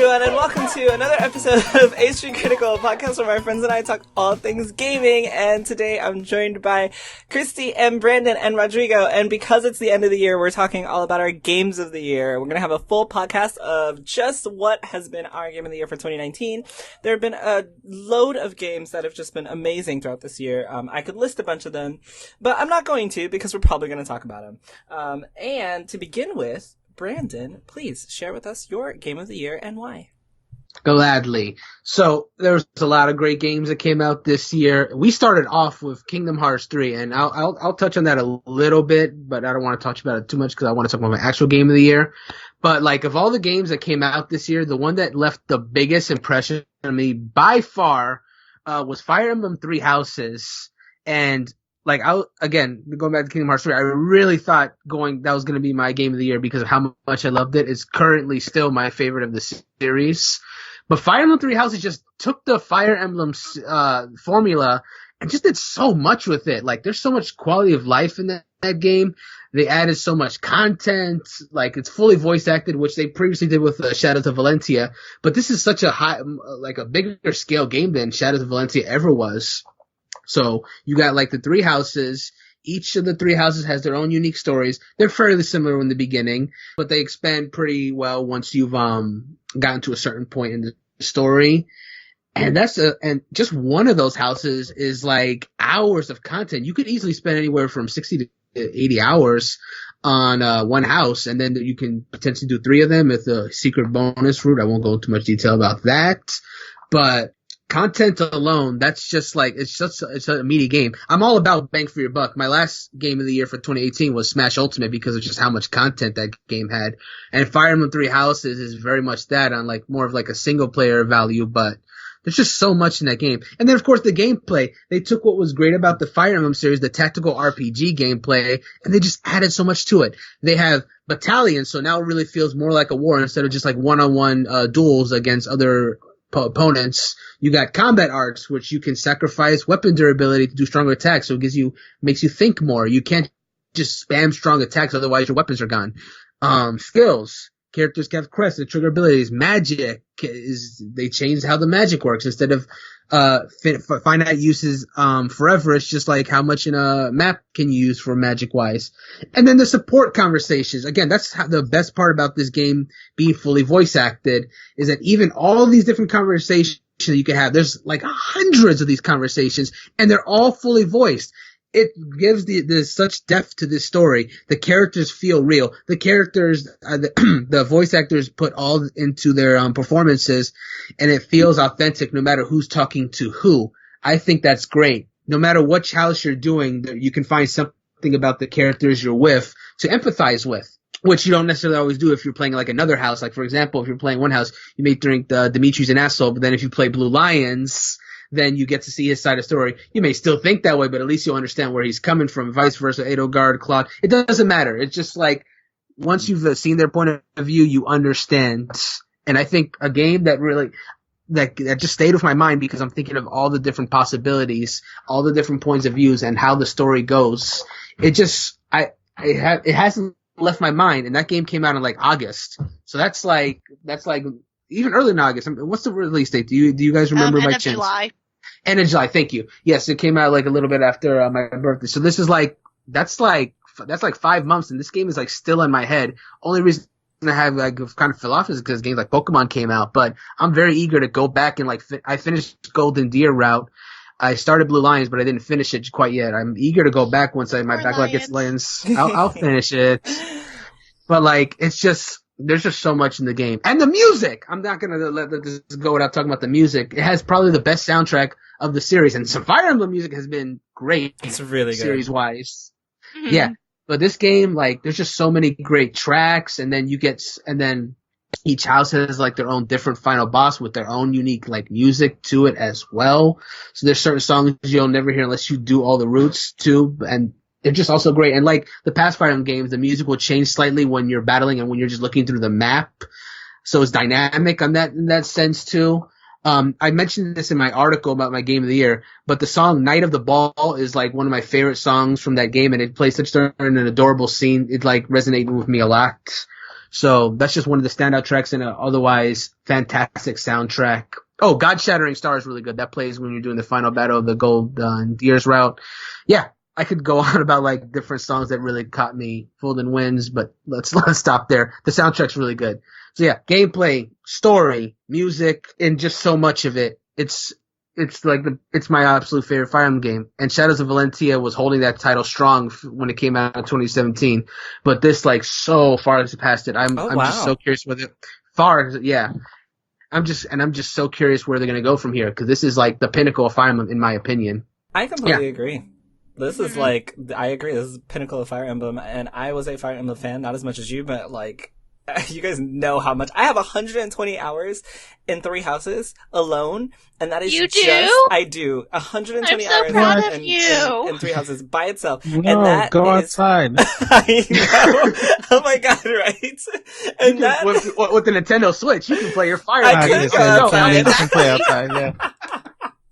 everyone, and welcome to another episode of HPCritical, a podcast where my friends and I talk all things gaming. And today I'm joined by Kristie and Brandon and Rodrigo. And because it's the end of the year, we're talking all about our games of the year. We're going to have a full podcast of just what has been our game of the year for 2019. There have been a load of games that have just been amazing throughout this year. I could list a bunch of them, but I'm not going to because we're probably going to talk about them. And to begin with, Brandon, please share with us your game of the year and why. Gladly. So there was a lot of great games that came out this year. We started off with Kingdom Hearts 3, and I'll touch on that a little bit, but I don't want to talk about it too much because I want to talk about my actual game of the year. But like of all the games that came out this year, the one that left the biggest impression on me by far was Fire Emblem Three Houses. And like again, going back to Kingdom Hearts 3, I really thought that was going to be my game of the year because of how much I loved it. It's currently still my favorite of the series. But Fire Emblem Three Houses just took the Fire Emblem formula and just did so much with it. Like there's so much quality of life in that game. They added so much content. Like it's fully voice acted, which they previously did with Shadows of Valentia. But this is such a bigger scale game than Shadows of Valentia ever was. So you got like the three houses. Each of the three houses has their own unique stories. They're fairly similar in the beginning, but they expand pretty well once you've gotten to a certain point in the story. And and just one of those houses is like hours of content. You could easily spend anywhere from 60 to 80 hours on one house, and then you can potentially do three of them with a secret bonus route. I won't go into much detail about that, but content alone, that's just like, it's a meaty game. I'm all about bang for your buck. My last game of the year for 2018 was Smash Ultimate because of just how much content that game had. And Fire Emblem Three Houses is very much that on like more of like a single player value, but there's just so much in that game. And then of course the gameplay, they took what was great about the Fire Emblem series, the tactical RPG gameplay, and they just added so much to it. They have battalions, so now it really feels more like a war instead of just like one-on-one duels against other opponents. You got combat arts, which you can sacrifice weapon durability to do stronger attacks, so it makes you think more. You can't just spam strong attacks, otherwise your weapons are gone. Skills. Characters can have quests and trigger abilities. Magic they changed how the magic works. Instead of finite uses forever, it's just like how much in a map can you use for magic wise. And then the support conversations. Again, that's the best part about this game being fully voice acted, is that even all these different conversations you can have, there's like hundreds of these conversations, and they're all fully voiced. It gives the such depth to this story. The characters feel real. The characters, the voice actors put all into their performances, and it feels authentic no matter who's talking to who. I think that's great. No matter which house you're doing, you can find something about the characters you're with to empathize with, which you don't necessarily always do if you're playing like another house. Like for example, if you're playing one house, you may think Dimitri's an asshole, but then if you play Blue Lions, then you get to see his side of the story. You may still think that way, but at least you'll understand where he's coming from, vice versa, Edelgard, Claude. It doesn't matter. It's just like, once you've seen their point of view, you understand. And I think a game that really, that just stayed with my mind because I'm thinking of all the different possibilities, all the different points of views and how the story goes. It hasn't left my mind. And that game came out in like August. So that's like, even early in August. What's the release date? Do you guys remember by chance? July. End of July. Thank you. Yes, it came out like a little bit after my birthday. So this is like, that's like 5 months, and this game is like still in my head. Only reason I have like kind of fell off is because games like Pokemon came out. But I'm very eager to go back and like I finished Golden Deer route. I started Blue Lions, but I didn't finish it quite yet. I'm eager to go back once my backlog gets Lions. I'll finish it. But like, it's just, there's just so much in the game. And the music! I'm not gonna let this go without talking about the music. It has probably the best soundtrack of the series, and some Fire Emblem music has been great. It's really good. Series-wise. Mm-hmm. Yeah. But this game, like, there's just so many great tracks, and then each house has like their own different final boss with their own unique like music to it as well. So there's certain songs you'll never hear unless you do all the routes too, and they're just also great. And like the past Fire Emblem games, the music will change slightly when you're battling and when you're just looking through the map. So it's dynamic in that sense too. I mentioned this in my article about my game of the year, but the song Night of the Ball is like one of my favorite songs from that game, and it plays such an adorable scene. It like resonated with me a lot. So that's just one of the standout tracks in an otherwise fantastic soundtrack. Oh, God Shattering Star is really good. That plays when you're doing the final battle of the Gold Deer's route. Yeah, I could go on about like different songs that really caught me. Golden Winds, but let's stop there. The soundtrack's really good. So yeah, gameplay, story, music, and just so much of it. It's my absolute favorite Fire Emblem game. And Shadows of Valentia was holding that title strong when it came out in 2017. But this like so far has passed it. I'm just so curious whether yeah. I'm just so curious where they're gonna go from here because this is like the pinnacle of Fire Emblem in my opinion. I completely agree. This is like I agree. This is the pinnacle of Fire Emblem, and I was a Fire Emblem fan, not as much as you, but like you guys know how much I have 120 hours in 3 houses alone, and that is I do 120 I'm so hours proud of you. in 3 houses by itself. No, and that go is, outside. I know. Oh my god, right? And that with the Nintendo Switch, you can play your Fire I Emblem. could go outside. You can play outside, yeah.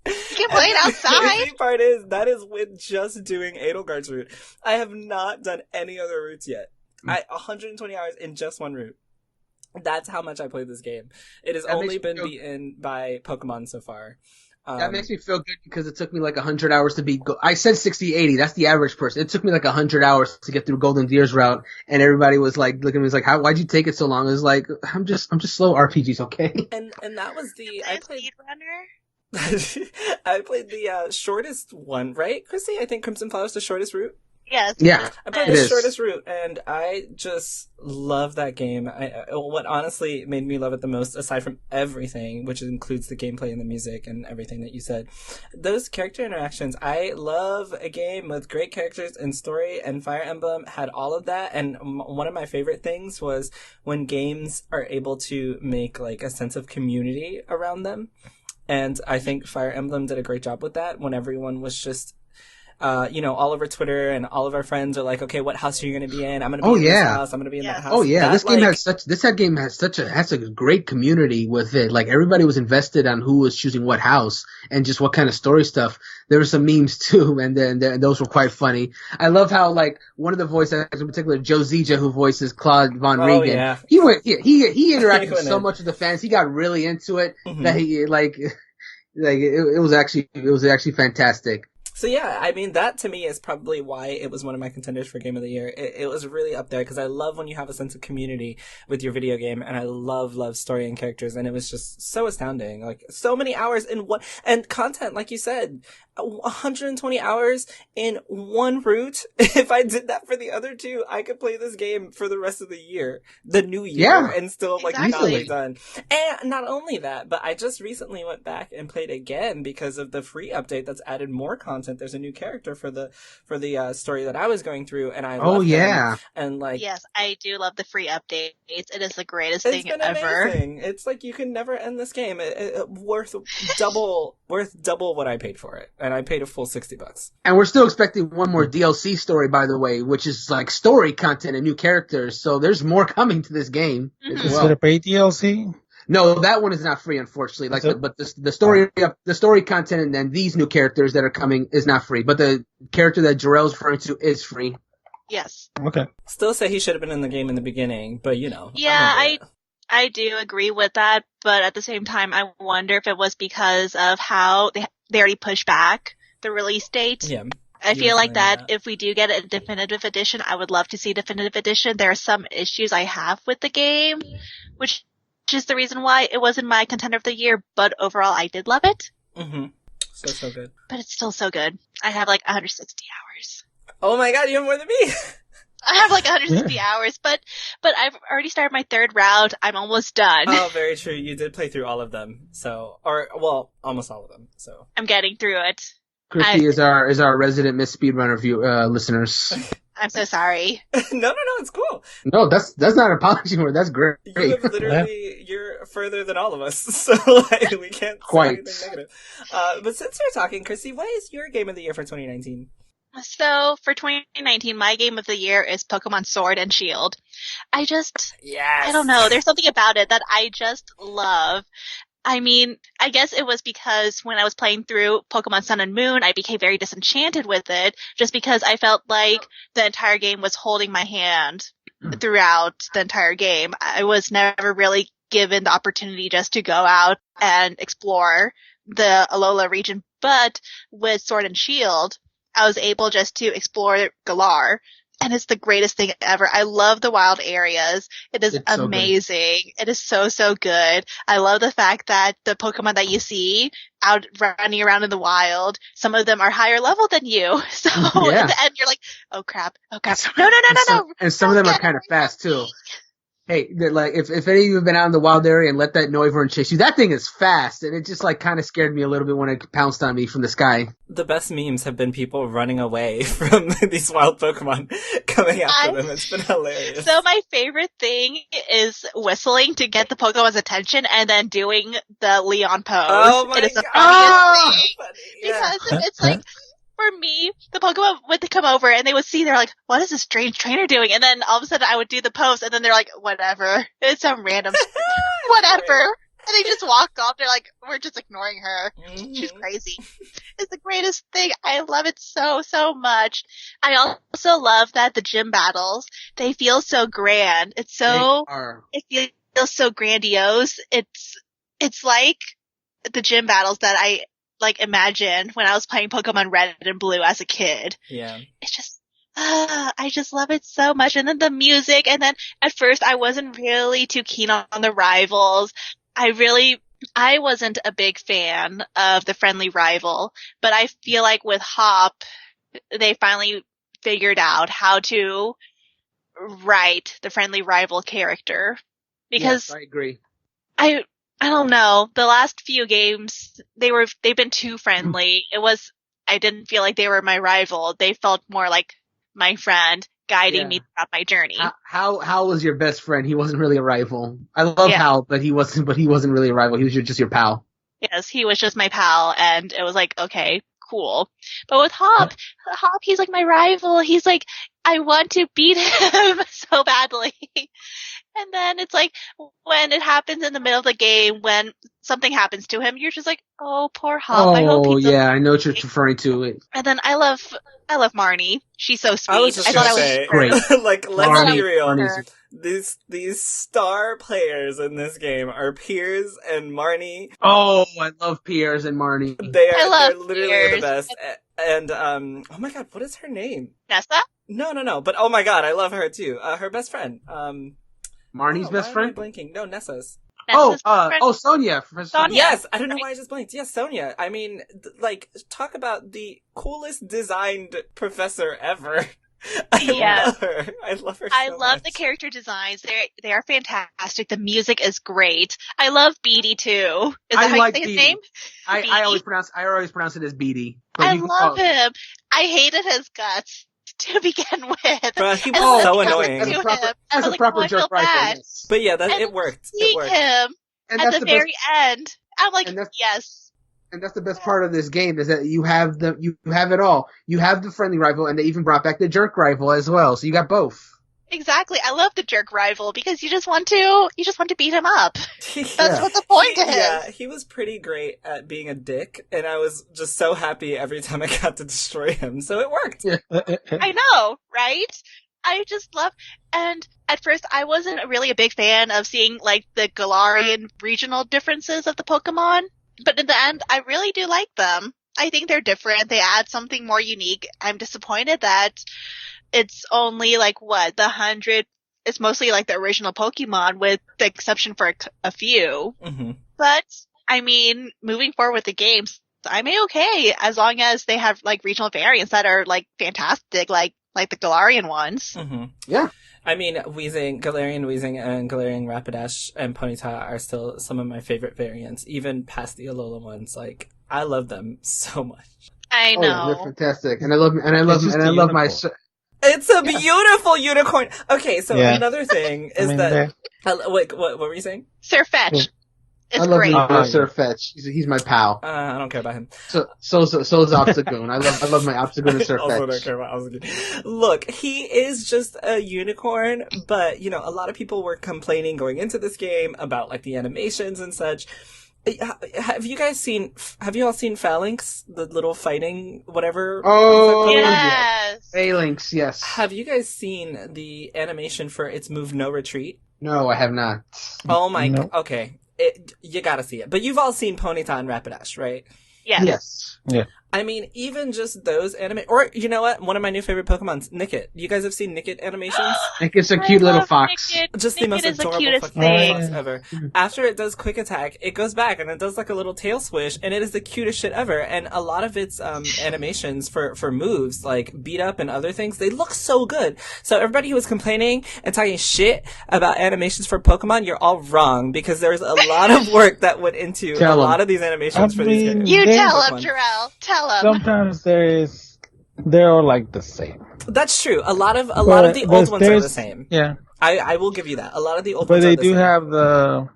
You can play it The outside. crazy part is that is with just doing Edelgard's route. I have not done any other routes yet. 120 hours in just one route. That's how much I played this game. It has only been beaten by Pokemon so far. That makes me feel good because it took me like 100 hours to beat. I said 60-80. That's the average person. It took me like 100 hours to get through Golden Deer's route, and everybody was like looking at me was like, why'd you take it so long? It was like, I'm just slow RPGs, okay? And that was I played Speedrunner. I played the shortest one, right, Kristie? I think Crimson Flower's the shortest route. Yes. Yeah. I played the shortest route, and I just love that game. What honestly made me love it the most, aside from everything, which includes the gameplay and the music and everything that you said, those character interactions. I love a game with great characters and story, and Fire Emblem had all of that. And one of my favorite things was when games are able to make like a sense of community around them. And I think Fire Emblem did a great job with that when everyone was just all over Twitter and all of our friends are like, okay, what house are you going to be in? I'm going to be in this house. I'm going to be in that house. Oh yeah, that, this game has a great community with it. Like everybody was invested on who was choosing what house and just what kind of story stuff. There were some memes too, and those were quite funny. I love how like one of the voice actors in particular, Joe Zija, who voices Claude Von Regan. Yeah. He interacted with so much of the fans. He got really into it that he it was actually fantastic. So yeah, I mean, that to me is probably why it was one of my contenders for Game of the Year. It was really up there because I love when you have a sense of community with your video game, and I love story and characters, and it was just so astounding. Like, so many hours in one, and content, like you said, 120 hours in one route. If I did that for the other 2, I could play this game for the rest of the year, the new year, and still not be done. And not only that, but I just recently went back and played again because of the free update that's added more content. There's a new character for the story that I was going through, and I love him. And like, yes, I do love the free updates. It is the greatest thing ever. Amazing. It's like you can never end this game. Worth double what I paid for it, and I paid a full $60. And we're still expecting one more DLC story, by the way, which is like story content and new characters. So there's more coming to this game. Is it a paid DLC? No, that one is not free, unfortunately. But the story content and then these new characters that are coming is not free. But the character that Jerel's referring to is free. Yes. Okay. Still say he should have been in the game in the beginning, but Yeah, I do agree with that. But at the same time, I wonder if it was because of how they already pushed back the release date. Yeah. I feel like that if we do get a definitive edition, I would love to see definitive edition. There are some issues I have with the game, which is the reason why it wasn't my contender of the year, but overall I did love it. Mm-hmm. So good. But it's still so good. I have like 160 hours. Oh my god, you have more than me! I have like 160 hours, but I've already started my 3rd route. I'm almost done. Oh, very true. You did play through all of them. Almost all of them. So I'm getting through it. Kristie is our resident Miss Speedrunner listeners. I'm so sorry. No, it's cool. No, that's not an apology word. That's great. You have literally, you're further than all of us, so we can't say anything negative. But since we're talking, Kristie, what is your game of the year for 2019? So for 2019, my game of the year is Pokemon Sword and Shield. I don't know. There's something about it that I just love. I mean, I guess it was because when I was playing through Pokemon Sun and Moon, I became very disenchanted with it just because I felt like the entire game was holding my hand. throughout the entire game. I was never really given the opportunity just to go out and explore the Alola region, but with Sword and Shield, I was able just to explore Galar, and it's the greatest thing ever. I love the wild areas. It's amazing. So it is so, so good. I love the fact that the Pokemon that you see out running around in the wild, some of them are higher level than you. So at the end, you're like, oh crap. No. And some of them are kind of fast too. Hey, like if any of you have been out in the wild area and let that Noivern chase you, that thing is fast, and it just like kind of scared me a little bit when it pounced on me from the sky. The best memes have been people running away from these wild Pokemon coming after them. It's been hilarious. So my favorite thing is whistling to get the Pokemon's attention and then doing the Leon pose. Oh my God! It is the funniest thing because it's like. For me, the Pokemon would come over and they would see, they're like, what is this strange trainer doing? And then all of a sudden I would do the pose and then they're like, whatever. It's some random, whatever. And they just walk off. They're like, we're just ignoring her. Mm-hmm. She's crazy. It's the greatest thing. I love it so, so much. I also love that the gym battles, they feel so grand. It feels so grandiose. It's like the gym battles that I imagine when I was playing Pokemon Red and Blue as a kid. Yeah. It's just, I just love it so much. And then the music, and then at first I wasn't really too keen on the rivals. I wasn't a big fan of the friendly rival, but I feel like with Hop, they finally figured out how to write the friendly rival character. Because yes, I agree. I don't know. The last few games, they've been too friendly. I didn't feel like they were my rival. They felt more like my friend guiding me throughout my journey. Hal was your best friend. He wasn't really a rival. I love Hal, but he wasn't really a rival. He was just your pal. Yes, he was just my pal, and it was like, okay, cool. But with Hop, he's like my rival. He's like, I want to beat him so badly. And then it's like, when it happens in the middle of the game, when something happens to him, you're just like, oh, poor Hop. I hope he's okay. I know what you're referring to. And then I love Marnie. She's so sweet. I was just gonna say, great. Like, let's be real. These star players in this game are Piers and Marnie. Oh, I love Piers and Marnie. They're literally Piers. The best. And, oh my god, what is her name? Nessa? No. But oh my god, I love her too. Her best friend. Marnie's best friend? Am I blanking? No, Nessa's. Sonia. Sonia. Yes, I don't know why I just blanked. Yes, Sonia. I mean, talk about the coolest designed professor ever. I love her. I love her so I love much. the character designs. They are fantastic. The music is great. I love Beatty too. Is that how you say his name? I always pronounce it as Beatty. I love him. I hated his guts to begin with. But he was so annoying. As a proper jerk rifle. But yeah, it worked. Seeing him at the very end, I'm like, yes. And that's the best part of this game is that you have it all. You have the friendly rival, and they even brought back the jerk rival as well. So you got both. Exactly. I love the jerk rival because you just want to beat him up. That's what the point is. Yeah, he was pretty great at being a dick, and I was just so happy every time I got to destroy him. So it worked. Yeah. I know, right? I just love, and at first I wasn't really a big fan of seeing the Galarian regional differences of the Pokemon, but in the end, I really do like them. I think they're different. They add something more unique. I'm disappointed that it's only the 100. It's mostly the original Pokemon, with the exception for a few. Mm-hmm. But I mean, moving forward with the games, I'm okay as long as they have regional variants that are fantastic, like the Galarian ones. Mm-hmm. Yeah. I mean, Galarian Weezing and Galarian Rapidash and Ponyta are still some of my favorite variants, even past the Alola ones. I love them so much. I know. Oh, they're fantastic. And I love my It's a beautiful unicorn. Okay, so another thing is wait, what were you saying? Sirfetch'd. It's I love great. Sirfetch'd. He's my pal. I don't care about him. So is Obstagoon. I love my Obstagoon and Sirfetch'd. Also don't care about Obstagoon. Look, he is just a unicorn, but a lot of people were complaining going into this game about the animations and such. Have you all seen Phalanx, the little fighting whatever? Oh, yes. Phalanx, yes. Have you guys seen the animation for its move No Retreat? No, I have not. Oh my, No. okay. You gotta see it. But you've all seen Ponyta and Rapidash, right? Yes. Yes. Yeah. I mean, even just those or you know what? One of my new favorite Pokemons, Nickit. You guys have seen Nickit animations? Like it's a cute little fox. Just Nickit the most is the adorable cutest fucking thing. fox ever. After it does Quick Attack, it goes back and it does like a little tail swish, and it is the cutest shit ever. And a lot of its animations for moves, like beat up and other things, they look so good. So everybody who was complaining and talking shit about animations for Pokemon, you're all wrong, because there's a lot of work that went into a lot of these animations for these games. You tell Pokemon. him, Jerel. Tell him. Sometimes they're all like the same. That's true. A lot of the old ones are the same. Yeah. I will give you that. A lot of the old But ones are they the do same. have the.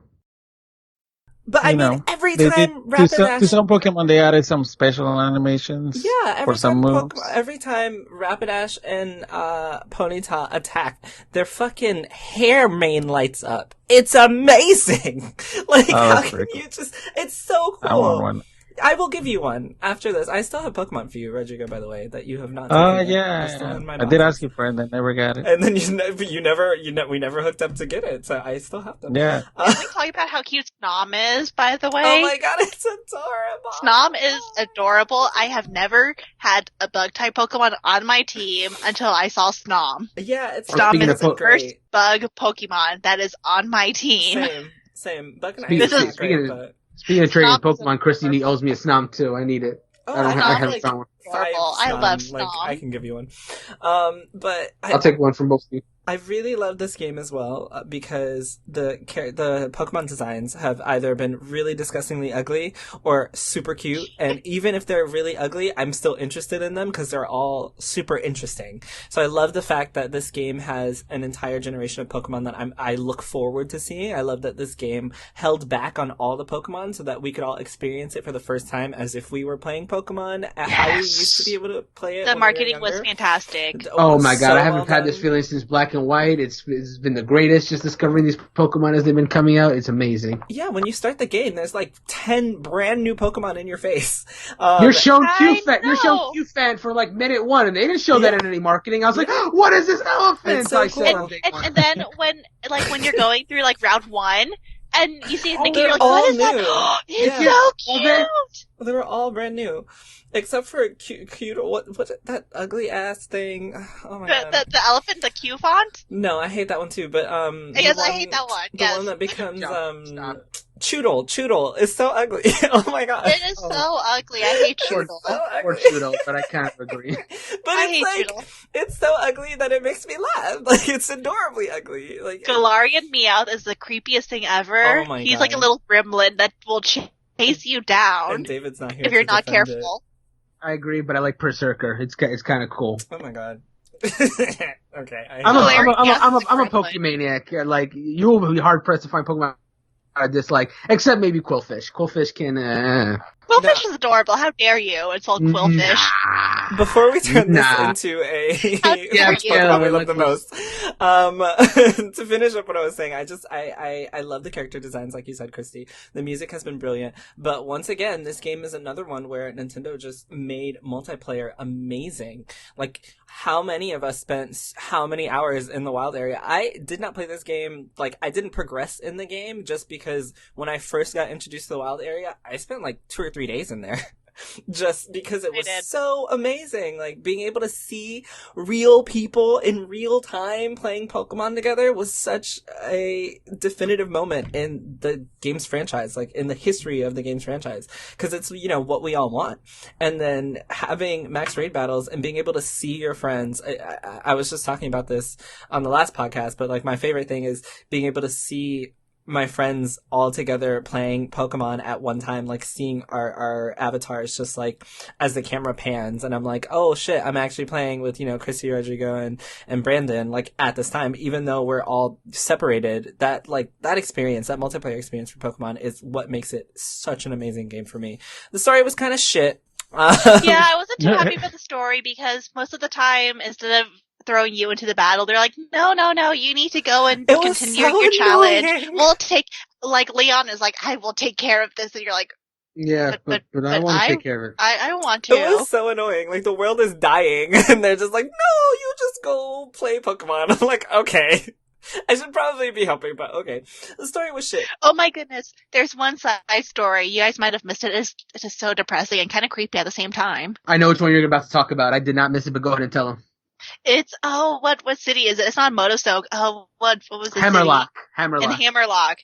But I mean, every they time did, to Rapidash... some Pokemon, they added some special animations. Yeah, for some moves. Every time Rapidash and Ponyta attack, their fucking hair mane lights up. It's amazing! Like, how can you just... It's so cool. I want one. I will give you one after this. I still have Pokemon for you, Rodrigo, by the way, that you have not Oh, taken. yeah. I did ask you for it, and I never got it. And then we never hooked up to get it, so I still have them. Yeah. Can we talk about how cute Snom is, by the way? Oh my god, it's adorable. Snom is adorable. I have never had a bug-type Pokemon on my team until I saw Snom. Yeah, Snom is the great. first bug Pokemon that is on my team. Same. Bug and Speaking- Ice is speaking great, of- but... Speaking of trading Snom Pokemon, Kristie owes me a Snom too. I need it. Oh, I haven't found one. Adorable. I love Snom. Like, I can give you one. But I'll take one from both of you. I really love this game as well because the Pokemon designs have either been really disgustingly ugly or super cute, and even if they're really ugly, I'm still interested in them because they're all super interesting. So I love the fact that this game has an entire generation of Pokemon that I look forward to seeing. I love that this game held back on all the Pokemon so that we could all experience it for the first time as if we were playing Pokemon at how we used to be able to play it. The when marketing we were was younger. fantastic. Oh my god, so I haven't well had this done. feeling since Black and White. It's been the greatest just discovering these Pokemon as they've been coming out. It's amazing. Yeah, when you start the game, there's like 10 brand new Pokemon in your face. You're shown I You're shown know. Q-Fan for like minute one, and they didn't show that in any marketing. I was like, what is this elephant? It's so I said cool. on day one. And then when you're going through like round 1 and you see a thing and they're you're like, all what is new. that? It's Yeah. so Okay. cute! They were all brand new. Except for cute, what that ugly ass thing. Oh my god. The elephant, the Q font? No, I hate that one too, but Yes, the I hate that one, The yes. one that becomes Stop. Choodle is so ugly. Oh my god. It is so ugly. I hate Poor Choodle. poor Chudo, but I kind of agree. But I it's hate like Choodle. it's so ugly that it makes me laugh. Like it's adorably ugly. Like Galarian Meowth is the creepiest thing ever. Oh my He's God. like a little gremlin that will chase you down and David's not here if you're to not defend careful. I agree, but I like Berserker. It's kind of cool. It. Oh my god. Okay. I'm a Gremlin. Pokemaniac. Like you will be hard pressed to find Pokemon I dislike, except maybe Quillfish. Quillfish can. Quillfish is adorable. How dare you insult Quillfish? Nah. Before we turn this Nah. into a Yeah, which yeah, Pokemon we love let's- the most, to finish up what I was saying, I love the character designs, like you said, Kristie. The music has been brilliant, but once again, this game is another one where Nintendo just made multiplayer amazing. Like, how many of us spent how many hours in the wild area? I did not play this game, like, I didn't progress in the game just because when I first got introduced to the wild area, I spent like 2 or 3 days in there. Just because it was did. so amazing. Like, being able to see real people in real time playing Pokemon together was such a definitive moment in the game's franchise, like in the history of the game's franchise. Because it's, you know, what we all want. And then having max raid battles and being able to see your friends. I was just talking about this on the last podcast, but like my favorite thing is being able to see my friends all together playing Pokemon at one time, like seeing our avatars just like as the camera pans, and I'm like, oh shit, I'm actually playing with, you know, Kristie, Rodrigo, and Brandon, like at this time, even though we're all separated. That experience, that multiplayer experience for Pokemon is what makes it such an amazing game for me. The story was kind of shit. Yeah, I wasn't too happy with the story because most of the time, instead of throwing you into the battle. They're like, no, you need to go and It was continue so your challenge. annoying. We'll take, like, Leon is like, I will take care of this. And you're like, Yeah, but I want to take care of it. I don't want to. It was so annoying. Like, the world is dying, and they're just like, no, you just go play Pokemon. I'm like, okay. I should probably be helping, but okay. The story was shit. Oh my goodness. There's one side story. You guys might have missed it. It's just so depressing and kind of creepy at the same time. I know which one you're about to talk about. I did not miss it, but go ahead and tell them. It's, what city is it? It's not Motostoke. Oh, what was the Hammerlock. city? Hammerlock. In Hammerlock.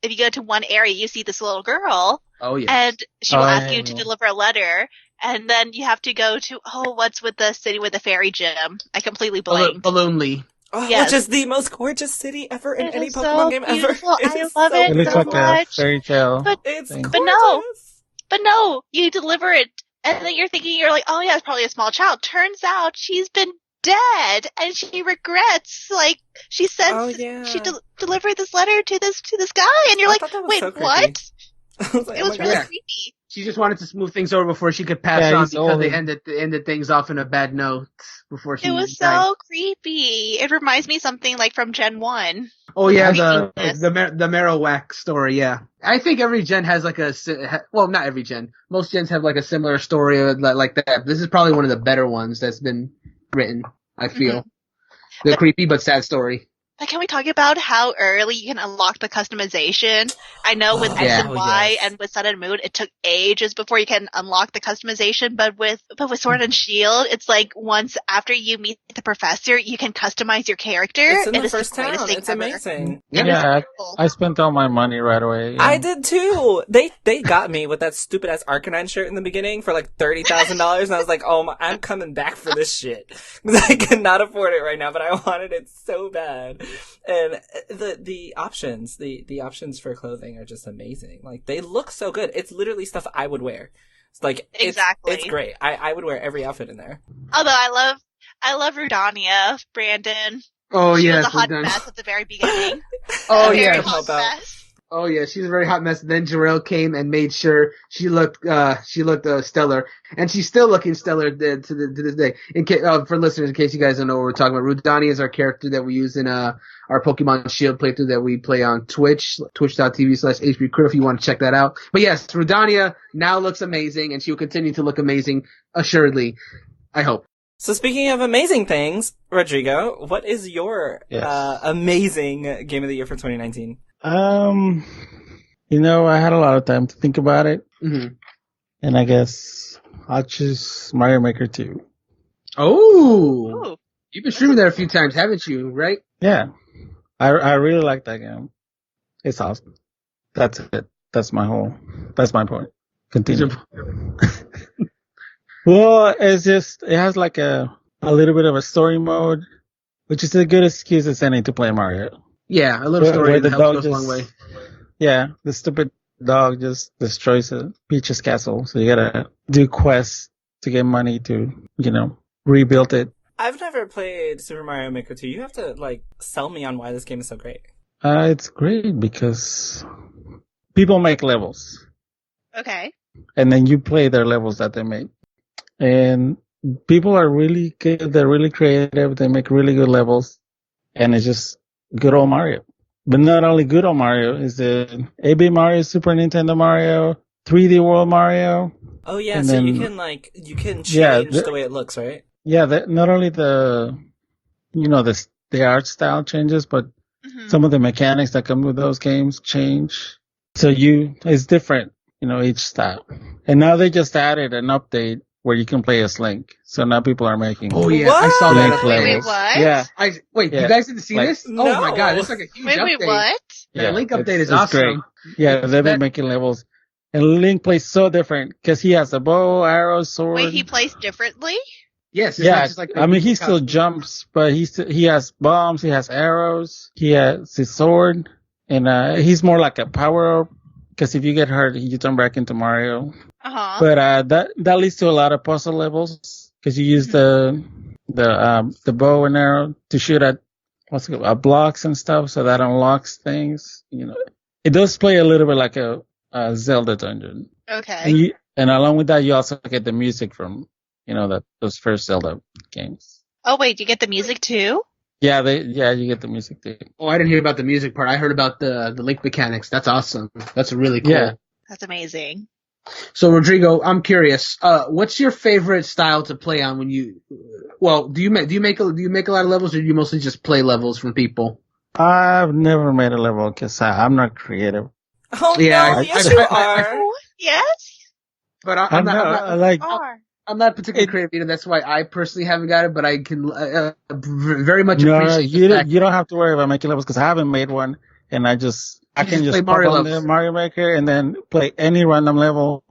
If you go to one area, you see this little girl. Oh, yes. And she will ask you to deliver a letter. And then you have to go to, what's with the city with the fairy gym? I completely blanked. Balloonly. Oh, yes. Which is the most gorgeous city ever in any Pokemon so game ever. Beautiful. I love it. It looks so like much. a fairy tale. But It's thing. gorgeous. But no, you deliver it, and then you're like, oh yeah, it's probably a small child. Turns out she's been dead, and she regrets. Like, she sends, she delivered this letter to this guy, and you're like, wait, so what? Like, it was really creepy. She just wanted to smooth things over before she could pass on because they ended things off in a bad note before she It was died. so creepy. It reminds me of something like from Gen 1. Oh yeah, the Marowak story, yeah. I think every gen has like not every gen. Most gens have like a similar story like that. This is probably one of the better ones that's been written, I feel. The creepy but sad story. But can we talk about how early you can unlock the customization? I know with X and Y and with Sun and Moon, it took ages before you can unlock the customization. But with Sword and Shield, it's like once after you meet the professor, you can customize your character. It's in and the first town. It's amazing. Yeah, I spent all my money right away. Yeah. I did too. They got me with that stupid ass Arcanine shirt in the beginning for like $30,000, and I was like, I'm coming back for this shit because I cannot afford it right now, but I wanted it so bad. And the options, the options for clothing are just amazing. Like, they look so good. It's literally stuff I would wear. It's like, exactly. It's great. I would wear every outfit in there. Although I love Rudania, Brandon. Oh she yeah, was a hot mess at the very beginning. Oh yeah, hot mess. Oh yeah, she's a very hot mess. Then Jerel came and made sure she looked stellar, and she's still looking stellar to this day. For listeners, in case you guys don't know what we're talking about, Rudani is our character that we use in our Pokemon Shield playthrough that we play on Twitch, twitch.tv/HPCritical if you want to check that out. But yes, Rudania now looks amazing, and she will continue to look amazing, assuredly. I hope. So speaking of amazing things, Rodrigo, what is your amazing game of the year for 2019? I had a lot of time to think about it. Mm-hmm. And I guess I'll choose Mario Maker 2. Oh! You've been streaming that a few times, haven't you, right? Yeah. I really like that game. It's awesome. That's it. That's my point. Continue. Well, it has like a little bit of a story mode, which is a good excuse as any to play Mario. Yeah, a little story where that helps goes a long way. Yeah, the stupid dog just destroys Peach's castle, so you gotta do quests to get money to, rebuild it. I've never played Super Mario Maker 2. You have to, sell me on why this game is so great. It's great because people make levels. Okay. And then you play their levels that they make. And people are really good, they're really creative, they make really good levels, and it's just good old Mario. But not only good old Mario, is it AB Mario, Super Nintendo Mario, 3D World Mario. Oh yeah, and so then, you can change the way it looks, right? Yeah, not only the art style changes, but some of the mechanics that come with those games change. So it's different, each style. And now they just added an update where you can play as Link. So now people are making. Oh yeah, I saw that. Wait, what? Yeah. You guys didn't see this? No. Oh my god, it's like a huge update. Wait, what? The Link update is awesome. Great. Yeah, they've been making levels. And Link plays so different because he has a bow, arrow, sword. Wait, he plays differently? Yes. It's he still jumps, but he has bombs, he has arrows, he has his sword, and he's more like a power-up. Because if you get hurt, you turn back into Mario. Uh-huh. But that leads to a lot of puzzle levels because you use the bow and arrow to shoot at blocks and stuff, so that unlocks things. It does play a little bit like a Zelda dungeon. Okay. And along with that, you also get the music from those first Zelda games. Oh wait, you get the music too? Yeah, you get the music too. Oh, I didn't hear about the music part. I heard about the link mechanics. That's awesome. That's really cool. Yeah. That's amazing. So, Rodrigo, I'm curious. What's your favorite style to play on when you? Well, do you make a lot of levels, or do you mostly just play levels from people? I've never made a level because I'm not creative. Oh Yeah, no, yes you are. Oh, yes, But I'm not like. you are. I'm not particularly creative either. That's why I personally haven't got it. But I can very much No, appreciate you the fact you don't have to worry about making levels because I haven't made one, and I can just just play pop Mario on the levels. Mario Maker and then play any random level.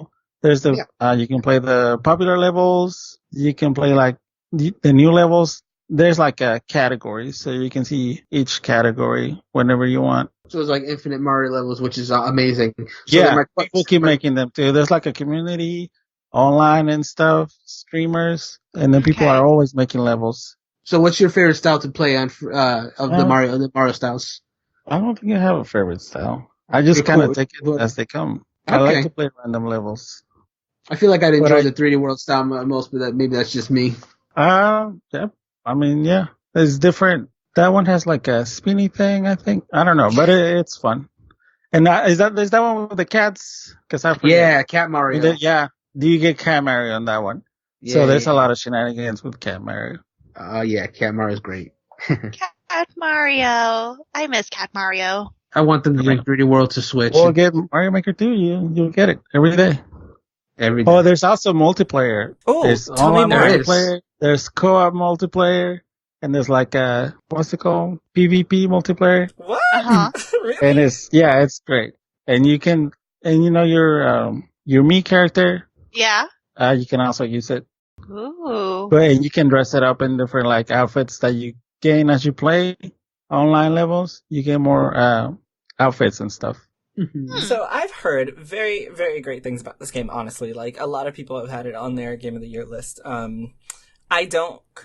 There's you can play the popular levels. You can play like the new levels. There's like a category, so you can see each category whenever you want. So it's like infinite Mario levels, which is amazing. So Yeah, people keep making them too. There's like a community online and stuff, streamers, and then people are always making levels. So what's your favorite style to play on of the Mario styles? I don't think I have a favorite style. I just kind of take it as they come. I like to play random levels. I feel like I'd enjoy the 3D World style most, but maybe that's just me. Yeah. I mean, yeah, it's different. That one has like a spinny thing, I think. I don't know, but it's fun. And is that one with the cats? Because I forget. Yeah, Cat Mario. Yeah. Do you get Cat Mario on that one? Yeah, so there's a lot of shenanigans with Cat Mario. Yeah, Cat Mario's great. Cat Mario. I miss Cat Mario. I want them to bring 3D World to Switch. We'll get Mario Maker 2. You'll get it every day. Every day. Oh, there's also multiplayer. Oh, there's online multiplayer. There's co-op multiplayer. And there's like what's it called? PvP multiplayer. What? Really? And it's great. And you can, your Mii character. Yeah. You can also use it. Ooh. And you can dress it up in different like outfits that you gain as you play online levels. You get more outfits and stuff. So I've heard very, very great things about this game, honestly. Like, a lot of people have had it on their Game of the Year list. I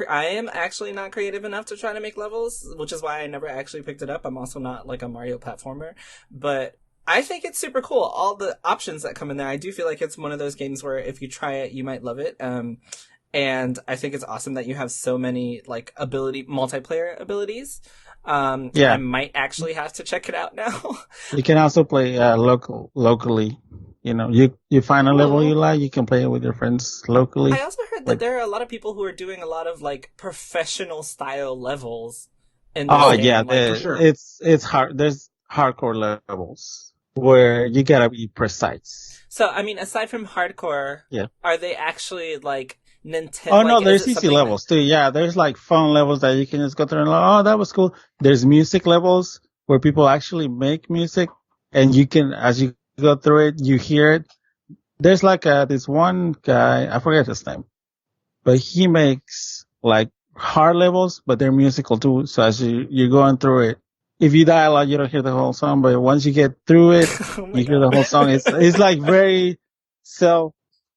am actually not creative enough to try to make levels, which is why I never actually picked it up. I'm also not like a Mario platformer, but I think it's super cool. All the options that come in there, I do feel like it's one of those games where if you try it, you might love it. And I think it's awesome that you have so many like multiplayer abilities. I might actually have to check it out now. You can also play locally. You know, you find a level you like, you can play it with your friends locally. I also heard that there are a lot of people who are doing a lot of like professional style levels in this game. Yeah, for sure. It's hard. There's hardcore levels where you gotta be precise. So, I mean, aside from hardcore, are they actually like Nintendo? Oh no, there's easy levels too. Yeah, there's like fun levels that you can just go through and like, that was cool. There's music levels where people actually make music, and you can, as you go through it, you hear it. There's like this one guy, I forget his name, but he makes like hard levels, but they're musical too. So as you're going through it, if you die a lot, you don't hear the whole song, but once you get through it, you hear the whole song. It's like very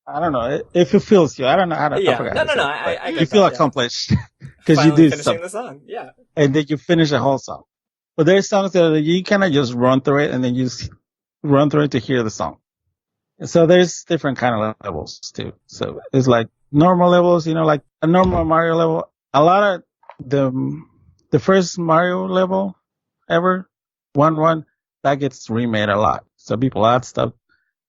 I don't know. It fulfills you. I don't know. I forgot. No. I you feel accomplished because you do finishing the song. Yeah. And then you finish the whole song. But there's songs that you kind of just run through it and then you run through it to hear the song. So there's different kind of levels too. So it's like normal levels, like a normal Mario level. A lot of the first Mario level ever, one that gets remade a lot. So people add stuff,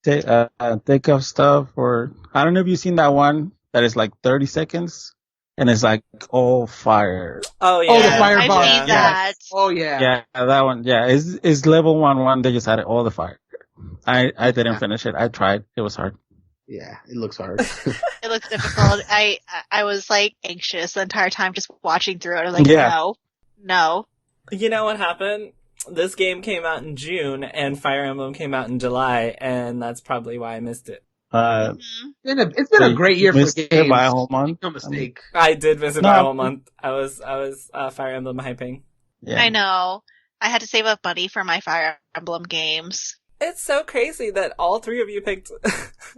take off stuff, or I don't know if you've seen that one that is like 30 seconds and it's like all fire. Oh yeah, the fireball. I've seen that. Oh yeah, yeah, that one. Yeah, is level 1. They just added all the fire. I didn't finish it. I tried. It was hard. Yeah, it looks hard. It looks difficult. I was like anxious the entire time just watching through it. I was like, no. You know what happened? This game came out in June and Fire Emblem came out in July, and that's probably why I missed it. It's been a great year for games. By a whole month. No mistake. I did miss it by a whole month. I was Fire Emblem hyping. Yeah. I know. I had to save up money for my Fire Emblem games. It's so crazy that all three of you picked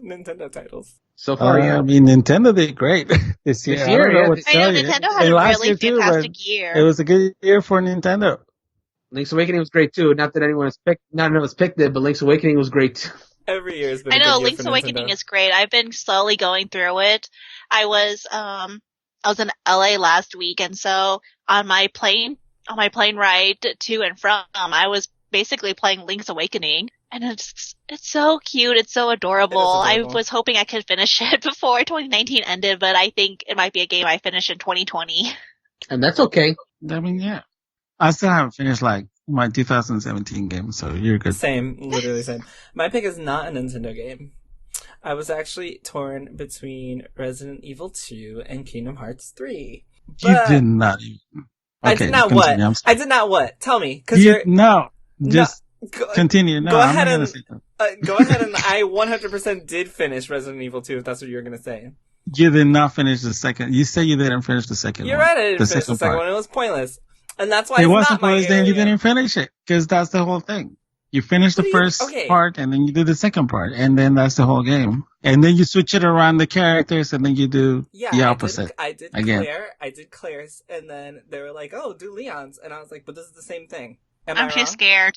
Nintendo titles. So far, yeah. I mean, Nintendo did great this year. I don't know what to tell you. Nintendo had a really fantastic year. It was a good year for Nintendo. Link's Awakening was great too. Not that anyone has picked it, but Link's Awakening was great. Every year has been. I know a good year Link's for Awakening Nintendo. is great. I've been slowly going through it. I was I was in LA last week, and so on my plane ride to and from, I was basically playing Link's Awakening, and it's so cute, it's so adorable. I was hoping I could finish it before 2019 ended, but I think it might be a game I finish in 2020. And that's okay. I mean, yeah. I still haven't finished like my 2017 game, so you're good. Same, literally same. My pick is not a Nintendo game. I was actually torn between Resident Evil 2 and Kingdom Hearts 3. You did not even. Okay, I did not continue. what? I did not what? Tell me, because continue. No, go ahead and go ahead and I 100% did finish Resident Evil 2. If that's what you were gonna say. You did not finish the second. You say you didn't finish the second. You're right. I didn't finish the second one. It was pointless, and that's why it it's wasn't not my pointless. Then you didn't finish it because that's the whole thing. You finish the first part, and then you do the second part, and then that's the whole game. And then you switch it around the characters, and then you do the opposite. I did Claire's, and then they were like, "Oh, do Leon's," and I was like, "But this is the same thing." I'm too scared.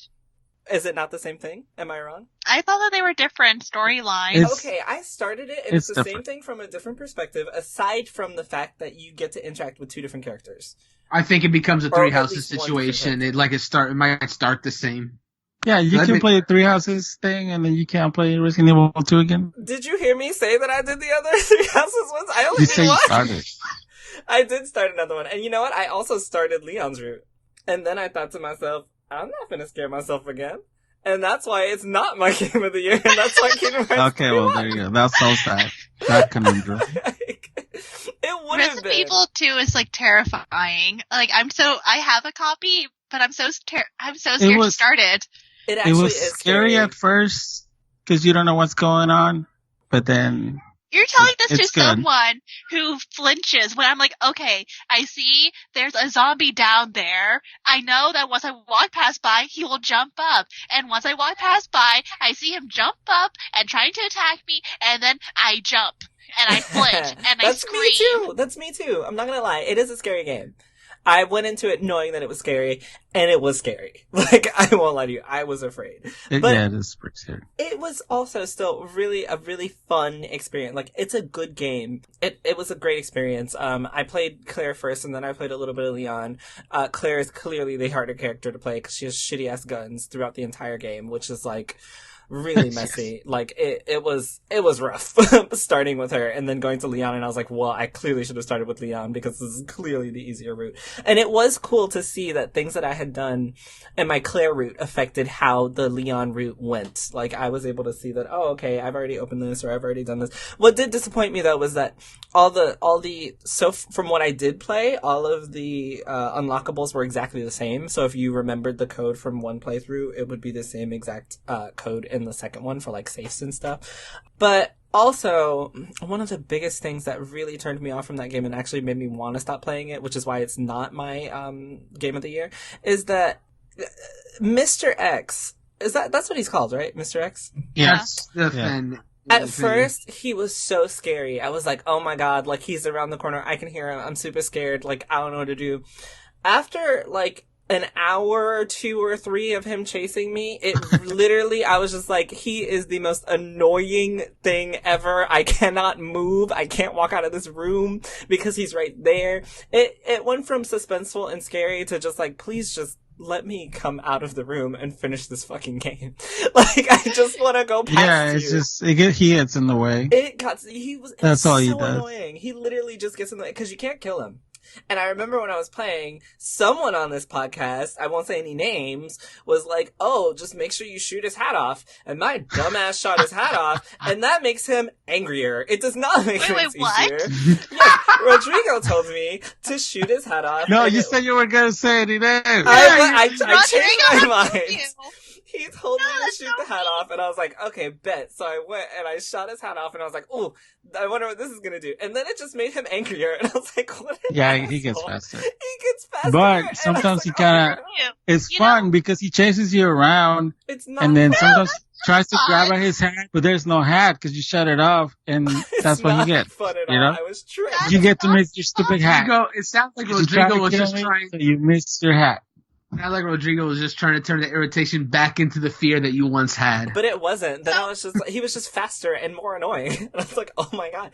Is it not the same thing? Am I wrong? I thought that they were different storylines. Okay, I started it, and it's the same thing from a different perspective, aside from the fact that you get to interact with two different characters. I think it becomes a Three Houses situation. It might start the same. Yeah, you can play Three Houses thing, and then you can't play Resident Evil 2 again. Did you hear me say that I did the other Three Houses ones? I only did one. You started. I did start another one. And you know what? I also started Leon's route. And then I thought to myself, I'm not gonna scare myself again. And that's why it's not my game of the year, and that's why Kingdom Hearts Okay, well, there you go. That's so sad. That conundrum. It would have been. Resident Evil 2 is, like, terrifying. Like, I have a copy, but I'm so scared to start it. It was scary at first, because you don't know what's going on, but then... You're telling this to someone who flinches when I'm like, okay, I see there's a zombie down there. I know that once I walk past by, he will jump up. And once I walk past by, I see him jump up and trying to attack me, and then I jump. And I flinch, and I scream. That's me too. I'm not gonna lie. It is a scary game. I went into it knowing that it was scary, and it was scary. Like, I won't lie to you, I was afraid. It is pretty scary. It was also still a really fun experience. Like, it's a good game. It was a great experience. I played Claire first, and then I played a little bit of Leon. Claire is clearly the harder character to play, because she has shitty-ass guns throughout the entire game, which is, like... really messy. Like, it was rough starting with her and then going to Leon, and I was like, well, I clearly should have started with Leon because this is clearly the easier route. And it was cool to see that things that I had done in my Claire route affected how the Leon route went. Like, I was able to see that, oh, okay, I've already opened this, or I've already done this. What did disappoint me, though, was that from what I did play, all of the unlockables were exactly the same. So if you remembered the code from one playthrough, it would be the same exact code in the second one for, like, safes and stuff. But also, one of the biggest things that really turned me off from that game and actually made me want to stop playing it, which is why it's not my game of the year, is that Mr. X, that's what he's called, right? Mr. X? Yes. Yeah. At first, he was so scary. I was like, oh my god, like, he's around the corner, I can hear him, I'm super scared, like, I don't know what to do. After, like, an hour or 2 or 3 of him chasing me, it literally, I was just like, he is the most annoying thing ever. I cannot move. I can't walk out of this room because he's right there. It went from suspenseful and scary to just like, please just let me come out of the room and finish this fucking game. Like, I just want to go past you. Yeah, it's just, he gets in the way. That's all he does. Annoying. He literally just gets in the way, because you can't kill him. And I remember when I was playing, someone on this podcast, I won't say any names, was like, oh, just make sure you shoot his hat off. And my dumbass shot his hat off, and that makes him angrier. It does not make him easier. Yeah, Rodrigo told me to shoot his hat off. No, you said you were going to say any names. I changed my mind. He told me to shoot the hat off, and I was like, okay, bet. So I went, and I shot his hat off, and I was like, ooh, I wonder what this is gonna do. And then it just made him angrier, and I was like, what? Yeah, he gets faster. He gets faster. But sometimes he kind of, it's fun because he chases you around, and then sometimes tries to grab at his hat, but there's no hat because you shut it off, and that's what you get. Fun at you know? I was tricked. You get to miss your stupid hat. It sounds like Rodrigo was just trying. So you missed your hat. I like Rodrigo was just trying to turn the irritation back into the fear that you once had. But it wasn't. Then I was just he was just faster and more annoying. And I was like, oh my god.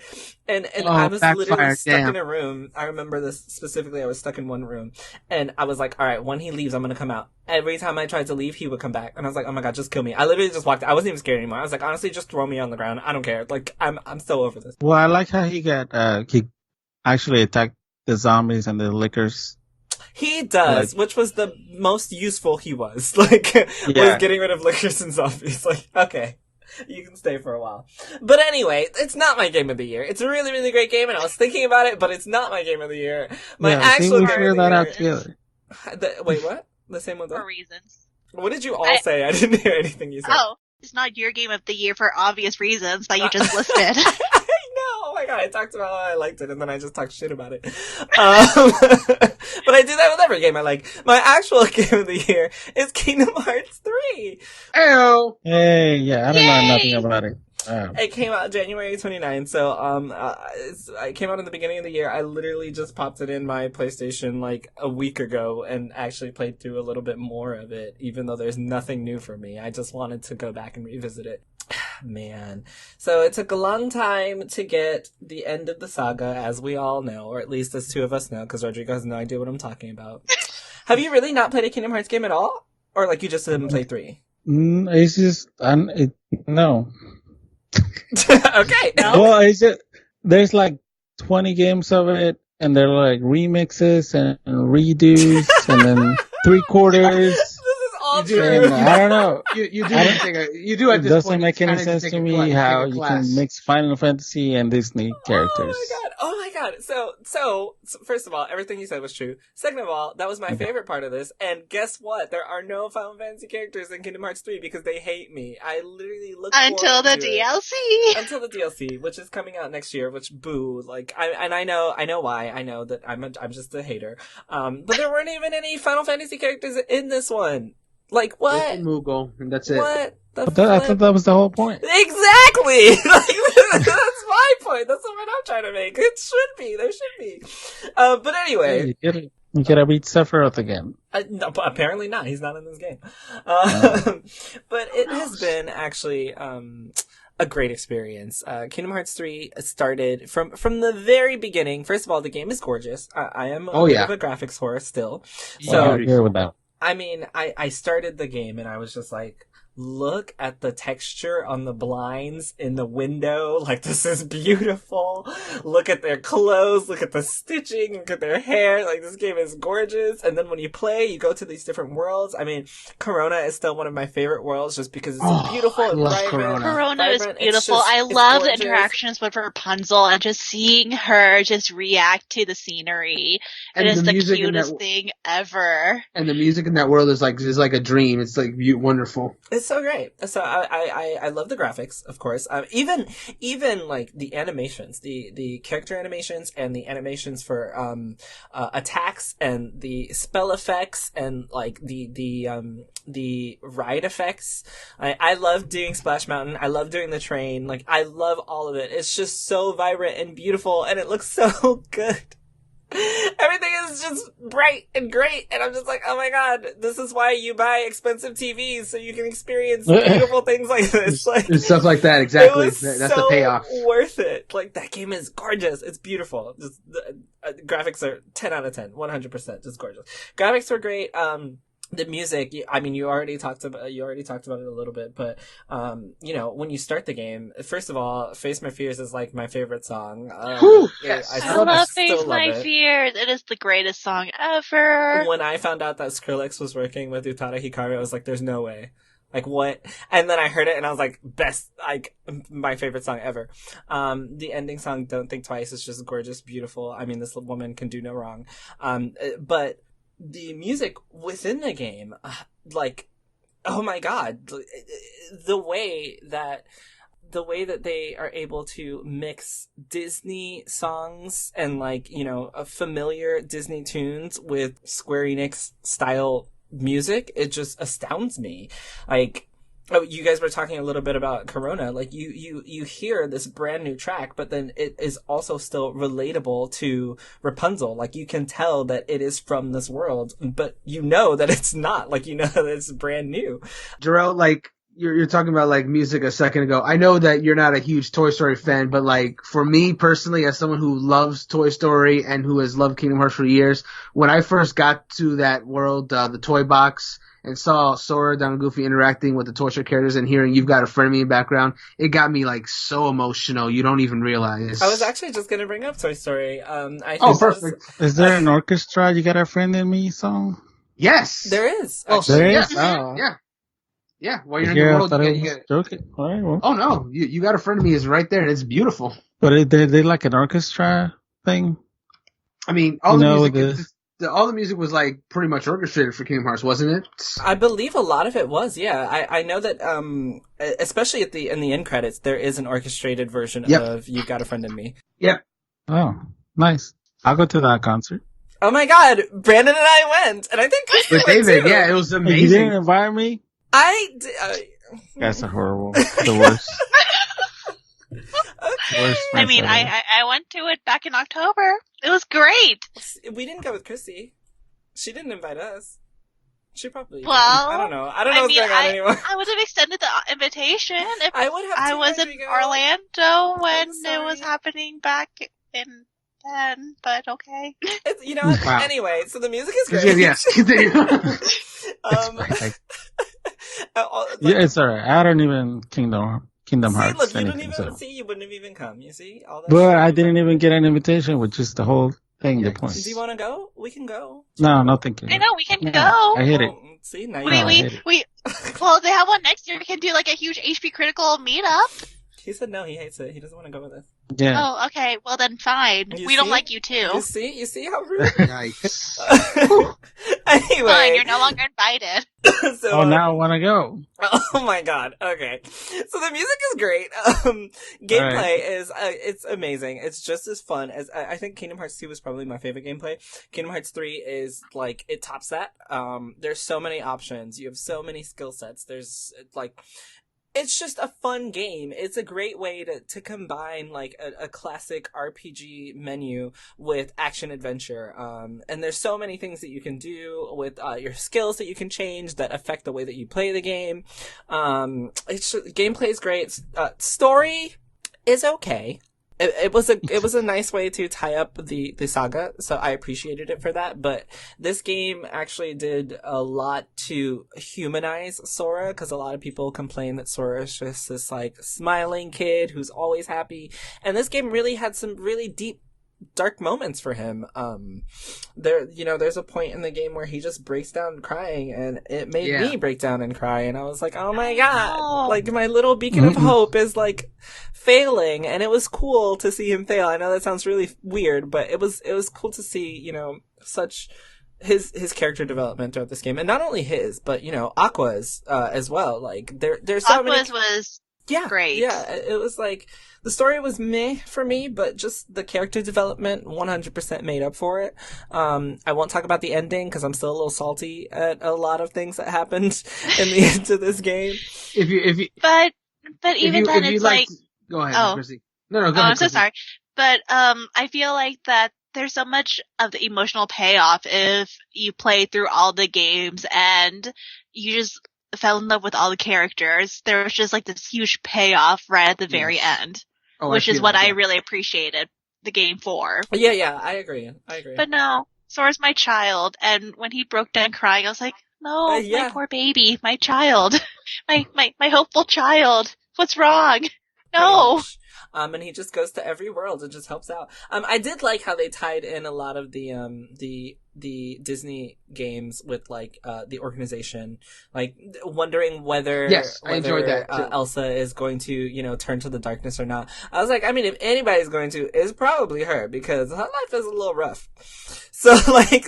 And I was literally stuck in a room. I remember this specifically. I was stuck in one room. And I was like, all right, when he leaves, I'm going to come out. Every time I tried to leave, he would come back. And I was like, oh my god, just kill me. I literally just walked. I wasn't even scared anymore. I was like, honestly, just throw me on the ground. I don't care. Like, I'm so over this. Well, I like how he actually attacked the zombies and the lickers. He does, which was the most useful he was. Like, was getting rid of lickers and zombies. Like, okay, you can stay for a while. But anyway, it's not my game of the year. It's a really, really great game, and I was thinking about it, but it's not my game of the year. My actual game of the year. Out together. Wait, what? The same one? For reasons. What did you all say? I didn't hear anything you said. Oh, it's not your game of the year for obvious reasons that you just listed. Oh my god, I talked about how I liked it and then I just talked shit about it. But I do that with every game I like. My actual game of the year is Kingdom Hearts 3. Ew. Hey, yeah, I don't know nothing about it. It came out January 29th, so it came out in the beginning of the year. I literally just popped it in my PlayStation like a week ago and actually played through a little bit more of it, even though there's nothing new for me. I just wanted to go back and revisit it. Man. So it took a long time to get the end of the saga, as we all know, or at least as two of us know, because Rodrigo has no idea what I'm talking about. Have you really not played a Kingdom Hearts game at all? Or like you just didn't play 3? It's just, no. Okay. No. Well, it's just, there's like 20 games of it, and they're like remixes and redos, and then 3/4. I don't know. You do at this point. It doesn't make any sense to me how you can mix Final Fantasy and Disney characters. Oh my god. So first of all, everything you said was true. Second of all, that was my favorite part of this. And guess what? There are no Final Fantasy characters in Kingdom Hearts 3 because they hate me. I literally look until the DLC. Until the DLC, which is coming out next year. Which boo. Like I know why. I know that I'm just a hater. But there weren't even any Final Fantasy characters in this one. Like, what? Moogle, and that's it. What? I thought that was the whole point. Exactly! Like, that's my point. That's the point I'm trying to make. It should be. There should be. But anyway. You gotta beat Sephiroth again. No, apparently not. He's not in this game. But it has been actually a great experience. Kingdom Hearts 3 started from the very beginning. First of all, the game is gorgeous. I am a bit of a graphics whore still. So, I agree with that. I mean, I started the game and I was just like, look at the texture on the blinds in the window. Like, this is beautiful. Look at their clothes. Look at the stitching. Look at their hair. Like, this game is gorgeous. And then when you play, you go to these different worlds. I mean, Corona is still one of my favorite worlds just because it's beautiful and vibrant. Corona is beautiful. I love the interactions with Rapunzel and just seeing her just react to the scenery. It is the cutest thing ever. And the music in that world is like a dream. It's like wonderful. It's so great. So I love the graphics, of course. Even like the animations, the character animations and the animations for attacks and the spell effects and like the ride effects. I love doing Splash Mountain. I love doing the train. Like, I love all of it. It's just so vibrant and beautiful, and it looks so good. Everything is just bright and great, and I'm just like, oh my god, this is why you buy expensive TVs, so you can experience beautiful things like this. Like, stuff like that, exactly. That's the payoff. Worth it. Like, that game is gorgeous. It's beautiful. Just graphics are 10 out of 10, 100%, just gorgeous. Graphics were great. The music, I mean, you already talked about it a little bit, but, you know, when you start the game, first of all, Face My Fears is like my favorite song. Yes. I love Face My Fears. It is the greatest song ever. When I found out that Skrillex was working with Utada Hikaru, I was like, there's no way. Like, what? And then I heard it and I was like, best, like, my favorite song ever. The ending song, Don't Think Twice, is just gorgeous, beautiful. I mean, this woman can do no wrong. But the music within the game, like, oh my god, the way that they are able to mix Disney songs and, like, you know, familiar Disney tunes with Square Enix style music, it just astounds me. Like, Oh, you guys were talking a little bit about Corona. Like, you hear this brand new track, but then it is also still relatable to Rapunzel. Like, you can tell that it is from this world, but you know that it's not. Like, you know that it's brand new. Jerel, like, you're talking about, like, music a second ago. I know that you're not a huge Toy Story fan, but, like, for me personally, as someone who loves Toy Story and who has loved Kingdom Hearts for years, when I first got to that world, the toy box, and saw Sora, Donald, and Goofy interacting with the Toy Story characters and hearing You've Got a Friend of Me in background, it got me, like, so emotional. You don't even realize. I was actually just going to bring up Toy Story. Perfect. Is there an orchestra You Got a Friend in Me song? Yes. There is. There is? Yeah. Oh. Yeah. Yeah. While you're in the world, you get joking. All right, well. Oh, no. You Got a Friend of Me is right there, and it's beautiful. But they like an orchestra thing? I mean, all the music was like pretty much orchestrated for Kingdom Hearts, wasn't it? I believe a lot of it was, yeah. I know that, especially in the end credits, there is an orchestrated version of You've Got a Friend in Me. Yep. Oh, nice. I'll go to that concert. Oh my god, Brandon and I went, and I think Kristie with went David, too. Yeah, it was amazing. You didn't invite me? That's horrible. The worst. I mean, I went to it back in October. It was great. We didn't go with Kristie. She didn't invite us. She probably Well, did. I don't know what's going on anymore. I would have extended the invitation if I would have. I was in Orlando when it was happening back in then, but okay. You know what? Wow. Anyway, so the music is great. Yes, continue. It's alright. I don't even Kingdom Hearts. Look, you don't even see. You wouldn't have even come. You see all that. But I didn't even get an invitation, which is the whole thing. The point. Do you want to go? We can go. No thank you. I know we can go. I hate it. See, now we well, they have one next year. We can do like a huge HPCritical meetup. He said no, he hates it. He doesn't want to go with us. Yeah. Oh, okay. Well then, fine. We don't like you too. You see how rude? Nice. Anyway. Fine, you're no longer invited. So, now I want to go. Oh my god. Okay. So the music is great. Gameplay is, it's amazing. It's just as fun as, I think Kingdom Hearts 2 was probably my favorite gameplay. Kingdom Hearts 3 is, like, it tops that. There's so many options. You have so many skill sets. There's, like, it's just a fun game. It's a great way to combine like a classic RPG menu with action adventure. And there's so many things that you can do with your skills that you can change that affect the way that you play the game. Gameplay is great. Story is okay. It was a nice way to tie up the saga, so I appreciated it for that. But this game actually did a lot to humanize Sora, because a lot of people complain that Sora is just this like smiling kid who's always happy, and this game really had some really deep, dark moments for him. There's a point in the game where he just breaks down crying, and it made me break down and cry, and I was like, oh my god, like my little beacon of hope is like failing, and it was cool to see him fail. I know that sounds really weird, but it was cool to see, such his character development throughout this game, and not only his, but Aqua's as well. Like there's so many. Aqua's was great. Yeah, it was like the story was meh for me, but just the character development 100% made up for it. I won't talk about the ending because I'm still a little salty at a lot of things that happened in the end of this game. But even then, it's like. Go ahead, Kristie. No, go ahead. I'm so sorry, but I feel like that there's so much of the emotional payoff if you play through all the games and you just fell in love with all the characters. There was just like this huge payoff right at the very end, which is what I really appreciated the game for. Yeah, I agree. But no, Sora's my child, and when he broke down crying, I was like, no, my poor baby, my child, my hopeful child. What's wrong? No. And he just goes to every world and just helps out. I did like how they tied in a lot of the Disney games with like the organization, like wondering whether I enjoyed that too. Elsa is going to turn to the darkness or not. I was like, I mean, if anybody's going to, it's probably her, because her life is a little rough. So like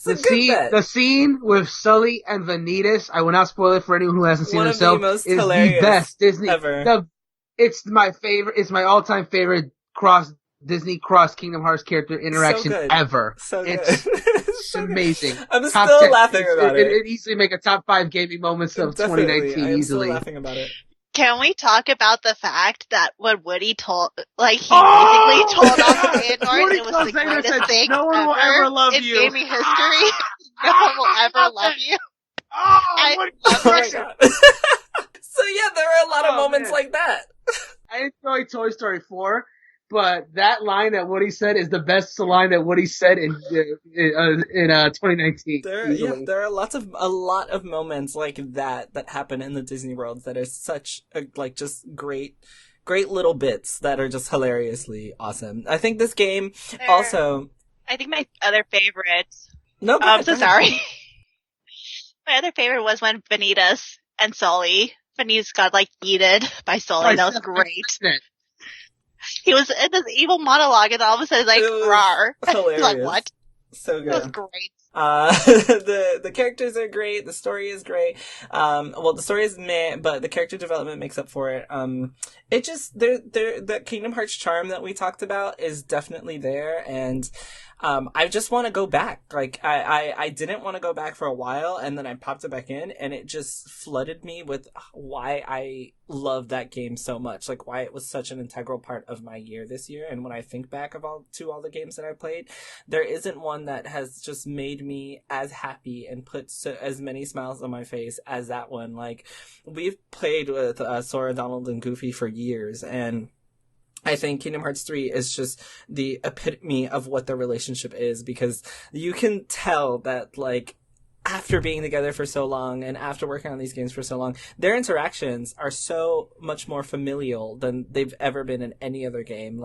the scene with Sully and Vanitas, I will not spoil it for anyone who hasn't seen it themselves, is the best Disney ever. It's my favorite. It's my all-time favorite Disney cross Kingdom Hearts character interaction ever. So good. It's amazing. I'm Top still 10. laughing about it. It'd easily make a top 5 gaming moments of Definitely. 2019 I am easily. still laughing about it. Can we talk about the fact that when Woody told, like, he basically told off Xehanort, it was the greatest thing no one will ever love in you. gaming history. No one will ever love you. I love Oh my it. god. So yeah, there are a lot of moments like that. I enjoy Toy Story 4, but that line that Woody said is the best line that Woody said in 2019. There are a lot of moments like that happen in the Disney world that are such just great little bits that are just hilariously awesome. I think this game also. I think my other favorite. No, I'm so sorry. My other favorite was when Vanitas and Sully. Vanitas got yeeted by Sully. That was great. He was in this evil monologue, and all of a sudden, rawr. Hilarious. Like, what? So good. That was great. The characters are great. The story is great. The story is meh, but the character development makes up for it. It just, that Kingdom Hearts charm that we talked about is definitely there, and I just want to go back. I didn't want to go back for a while, and then I popped it back in, and it just flooded me with why I love that game so much. Why it was such an integral part of my year this year. And when I think back of all the games that I played, there isn't one that has just made me as happy and put as many smiles on my face as that one. We've played with Sora, Donald, and Goofy for years, and I think Kingdom Hearts 3 is just the epitome of what their relationship is, because you can tell that, after being together for so long and after working on these games for so long, their interactions are so much more familial than they've ever been in any other game.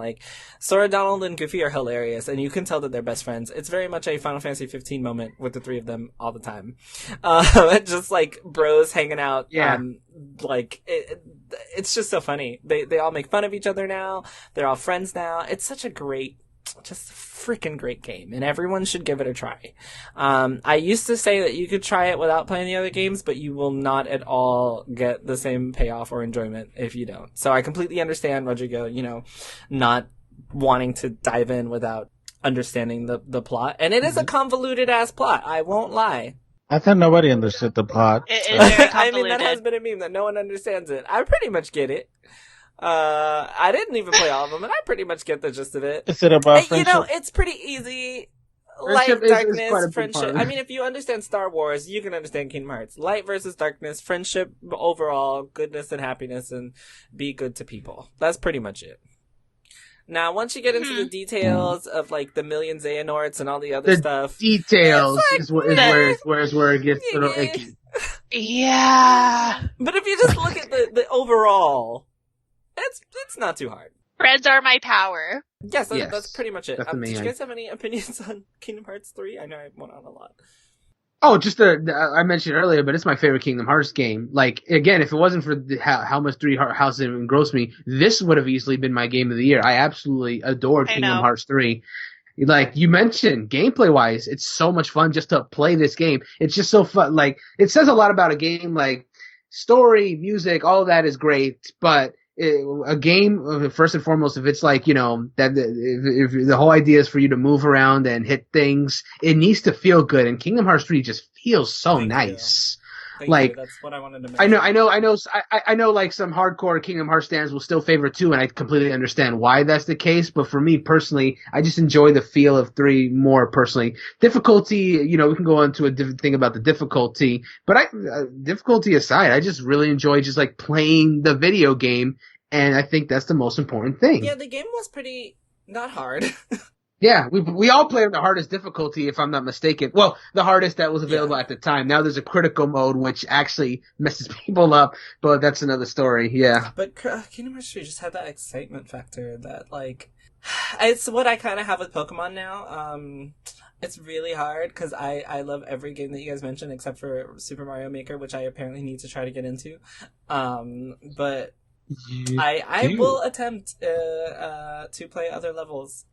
Sora, Donald, and Goofy are hilarious, and you can tell that they're best friends. It's very much a Final Fantasy 15 moment with the three of them all the time. Just bros hanging out. Yeah. It's just so funny. They all make fun of each other now. They're all friends now. It's such a just freaking great game, and everyone should give it a try. I used to say that you could try it without playing the other games, but you will not at all get the same payoff or enjoyment if you don't. So I completely understand, Rodrigo, not wanting to dive in without understanding the plot. And it is a convoluted ass plot, I won't lie. I thought nobody understood the plot. It is very convoluted. I mean, that has been a meme that no one understands it. I pretty much get it. I didn't even play all of them, and I pretty much get the gist of it. Is it about friendship? It's pretty easy. Friendship Light, darkness, quite a friendship. I mean, if you understand Star Wars, you can understand Kingdom Hearts. Light versus darkness, friendship overall, goodness and happiness, and be good to people. That's pretty much it. Now, once you get into the details of the million Xehanorts and all the other stuff, details is where it gets a little icky. Yeah. But if you just look at the overall, it's not too hard. Friends are my power. Yes, that's pretty much it. Did you guys have any opinions on Kingdom Hearts 3? I know I went on a lot. Oh, I mentioned earlier, but it's my favorite Kingdom Hearts game. Again, if it wasn't for how much Three Houses engrossed me, this would have easily been my game of the year. I absolutely adored Kingdom Hearts 3. You mentioned, gameplay-wise, it's so much fun just to play this game. It's just so fun. It says a lot about a game, story, music, all of that is great, but a game, first and foremost, if it's that if the whole idea is for you to move around and hit things, it needs to feel good. And Kingdom Hearts 3 just feels so nice. Thank you. That's what I wanted to mention. I know some hardcore Kingdom Hearts fans will still favor 2, and I completely understand why that's the case. But for me personally, I just enjoy the feel of 3 more personally. Difficulty, we can go on to a different thing about the difficulty, but difficulty aside, I just really enjoy just playing the video game, and I think that's the most important thing. Yeah, the game was pretty not hard. Yeah, we all played on the hardest difficulty, if I'm not mistaken. Well, the hardest that was available at the time. Now there's a critical mode, which actually messes people up, but that's another story, yeah. But Kingdom Hearts 3 just had that excitement factor that, it's what I kind of have with Pokemon now. It's really hard, because I love every game that you guys mentioned, except for Super Mario Maker, which I apparently need to try to get into. But I will attempt to play other levels.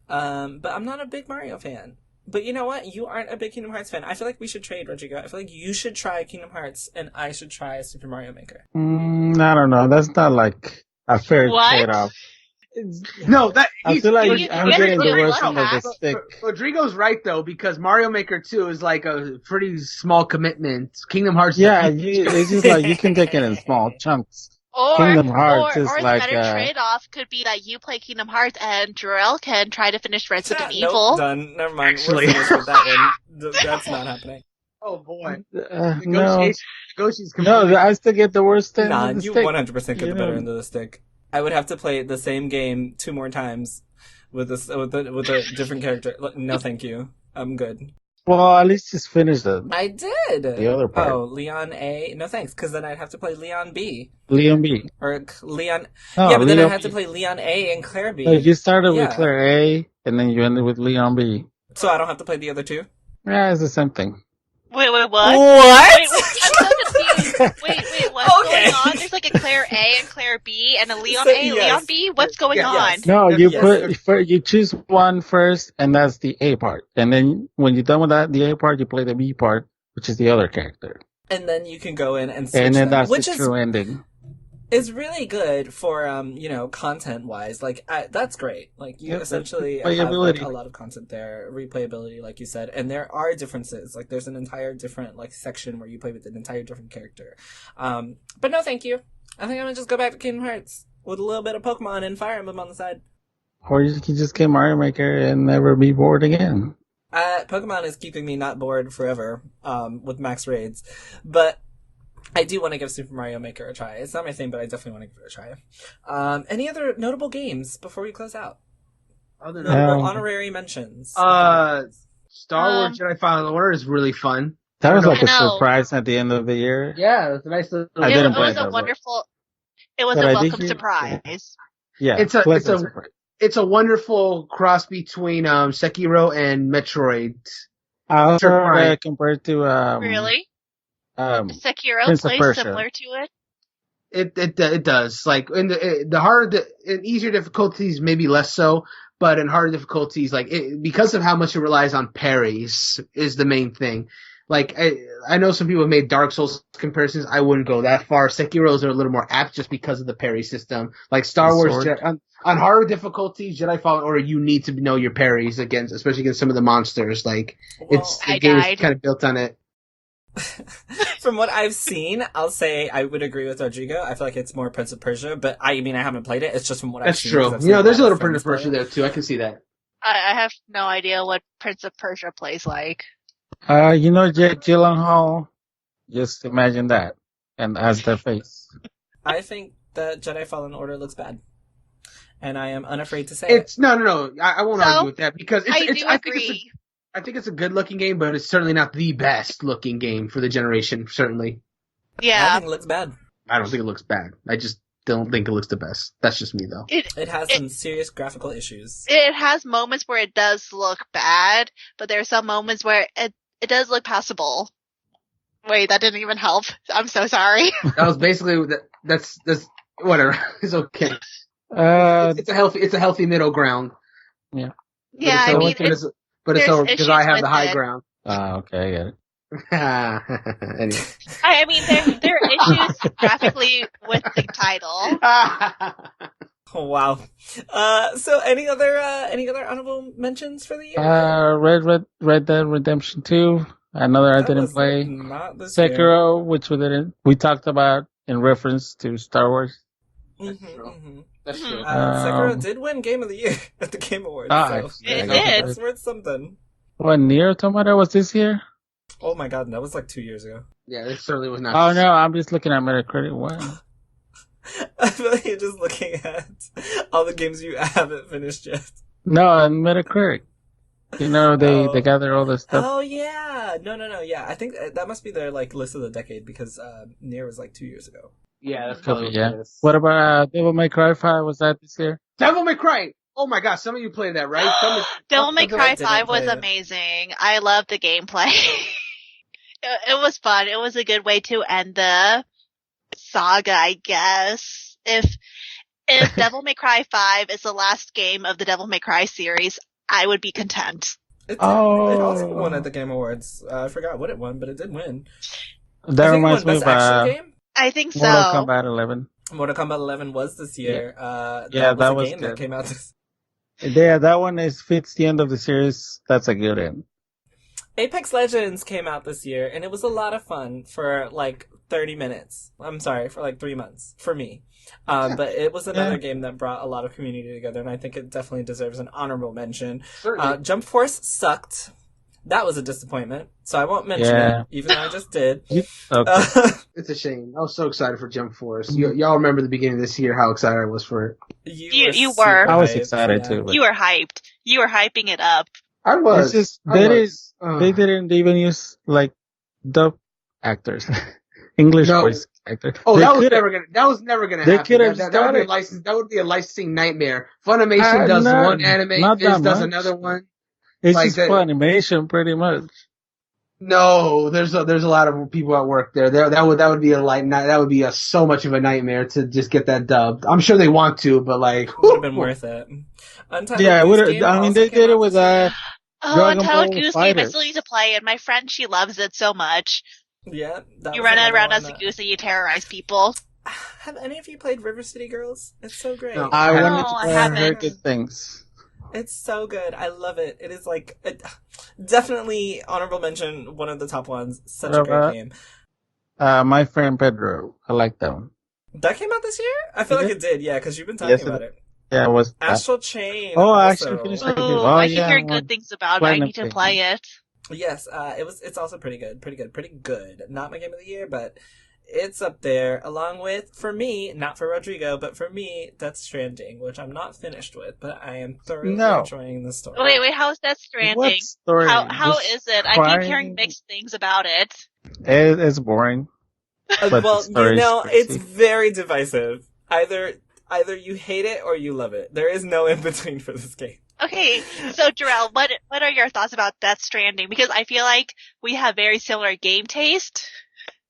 But I'm not a big Mario fan. But you know what? You aren't a big Kingdom Hearts fan. I feel like we should trade, Rodrigo. I feel like you should try Kingdom Hearts, and I should try Super Mario Maker. I don't know. That's not a fair trade-off. No, that I feel like You I'm ever getting do the it worst one end of the time? stick. Rodrigo's right though, because Mario Maker 2 is like a pretty small commitment. Kingdom Hearts. Yeah, it's just like you can take it in small chunks. Or Kingdom Hearts is the like better trade-off could be that you play Kingdom Hearts and Jerel can try to finish Resident Nope, Evil. done. Never mind. Actually. We're finished with that one. That's not happening. Oh boy. no, Negotiations no, completely. I still get the worst end Nah, of the you stick. 100% get You the better know. end of the stick. I would have to play the same game 2 more times with a different character. No, thank you. I'm good. Well, at least just finish it. I did. The other part. Oh, Leon A. No thanks, because then I'd have to play Leon B. Leon B. Or Leon. No, yeah, but then I'd Leon have to B. play Leon A and Claire B. No, you started Yeah. with Claire A, and then you ended with Leon B. So I don't have to play the other 2? Yeah, it's the same thing. Wait, what? What? Wait, I'm so confused. Wait, what's Okay. going on? There's like a Claire A and Claire B and a Leon So, A, yes. Leon B? What's going on? Yes. No, you Yes. you choose one first, and that's the A part. And then when you're done with that, the A part, you play the B part, which is the other character. And then you can go in and switch And then them, that's which the true ending. is really good for content wise. Like that's great. Like you Yeah, essentially have like, replayability. a lot of content there, replayability, like you said, and there are differences. Like there's an entire different like section where you play with an entire different character. But no, thank you. I think I'm gonna just go back to Kingdom Hearts with a little bit of Pokemon and Fire Emblem on the side. Or you can just get Mario Maker and never be bored again. Pokemon is keeping me not bored forever. With max raids, but I do want to give Super Mario Maker a try. It's not my thing, but I definitely want to give it a try. Any other notable games before we close out? Other Notable honorary mentions. Star Wars Jedi Fallen Order is really fun. That was like I a know. surprise at the end of the year. Yeah, it's a nice little. I It didn't was play a that, wonderful. It was but a I did welcome hear- surprise. Yeah, It's a- pleasant it's a- surprise. It's a wonderful cross between Sekiro and Metroid. I also Sure, right. compared to Really? Sekiro Prince of plays Persia. similar to it. It does. Like in the harder, in easier difficulties, maybe less so, but in harder difficulties, like because of how much it relies on parries, is the main thing. Like I know some people have made Dark Souls comparisons. I wouldn't go that far. Sekiro's are a little more apt just because of the parry system. Like Star The Wars sword. on harder difficulties, Jedi Fallen Order, you need to know your parries especially against some of the monsters. Like the I game died. is kind of built on it. From what I've seen, I'll say I would agree with Rodrigo. I feel like it's more Prince of Persia, but I haven't played it. It's just from what I've That's seen. true. 'cause I've seen There's a little friends Prince of play Persia it. there too. I can see that. I have no idea what Prince of Persia plays like. Jake Gyllenhaal. Just imagine that, and as their face. I think that Jedi Fallen Order looks bad, and I am unafraid to say It's no. I won't So, argue with that because I do agree. I think it's a good looking game, but it's certainly not the best looking game for the generation. Certainly, I Yeah. think it looks bad. I don't think it looks bad. I just don't think it looks the best. That's just me though. It has some serious graphical issues. It has moments where it does look bad, but there are some moments where it does look passable. Wait, that didn't even help. I'm so sorry. That was basically that's whatever. It's okay. It's a healthy middle ground. Yeah, But I it's mean, because there's because I issues have the with high it. ground. Okay, I get it. Anyway. I mean, there are issues graphically with the title. Oh, wow. So any other honorable mentions for the year? Red Dead Redemption 2. Another I That didn't was play. Not this year. Sekiro, which we talked about in reference to Star Wars. That's Mhm, true. mhm. That's true. Sekiro did win Game of the Year at the Game Awards. So It that's did. worth something. What, Nier Automata was this year? Oh my god, that was like 2 years ago. Yeah, it certainly was not. Oh no, I'm just looking at Metacritic. What? I feel like you're just looking at all the games you haven't finished yet. No, on Metacritic. They Oh. gather all this stuff. Oh yeah, no, yeah. I think that must be their like list of the decade because Nier was like 2 years ago. Yeah, that's Could be, probably yeah. what it is. What about Devil May Cry 5? Was that this year? Devil May Cry. Oh my gosh, some of you played that, right? Devil May Something I Cry didn't 5 was play it. amazing. I loved the gameplay. It was fun. It was a good way to end the saga, I guess. If Devil May Cry 5 is the last game of the Devil May Cry series, I would be content. It Oh. also won at the Game Awards. I forgot what it won, but it did win. That I think it reminds won me Best of Action Game. I think so. Mortal Kombat 11. Mortal Kombat 11 was this year. That was a game good. that came out this. Yeah, that one fits the end of the series. That's a good end. Apex Legends came out this year, and it was a lot of fun for like 30 minutes. I'm sorry, for like 3 months for me. But it was another game that brought a lot of community together, and I think it definitely deserves an honorable mention. Jump Force sucked. That was a disappointment, so I won't mention it, even though I just did. Okay. It's a shame. I was so excited for Jump Force. Y'all remember the beginning of this year how excited I was for it. You were. I was excited too. But... You were hyped. You were hyping it up. I was. It's just, they didn't even use like dub actors, English voice actors. Oh, that was never gonna happen. Could have that would be a license. That would be a licensing nightmare. Funimation does one anime, Viz does another one. It's like just Funimation, pretty much. No, there's a lot of people at work there. That would be so much of a nightmare to just get that dubbed. I'm sure they want to, but like, would have been worth it. They did it with Untitled Goose Game. I still need to play it. My friend, she loves it so much. Yeah, you run around as a goose and you terrorize people. Have any of you played River City Girls? It's so great. No, I heard good things. It's so good. I love it. It is like definitely honorable mention. One of the top ones. Such a great game. My Friend Pedro. I like that one. That came out this year? I feel like it did. Yeah, because you've been talking about it. Yeah, it was Astral Chain. Oh, I actually finished it. I keep hearing good things about it. I need to play it. Yes, it's also pretty good. Pretty good. Not my game of the year, but it's up there, along with, for me, not for Rodrigo, but for me, Death Stranding, which I'm not finished with, but I am thoroughly enjoying the story. Wait, how is Death Stranding? What story? How is it? I keep hearing mixed things about it. It's boring. Well, it's very divisive. Either you hate it or you love it. There is no in between for this game. Okay, so Jerel, what are your thoughts about Death Stranding? Because I feel like we have very similar game taste.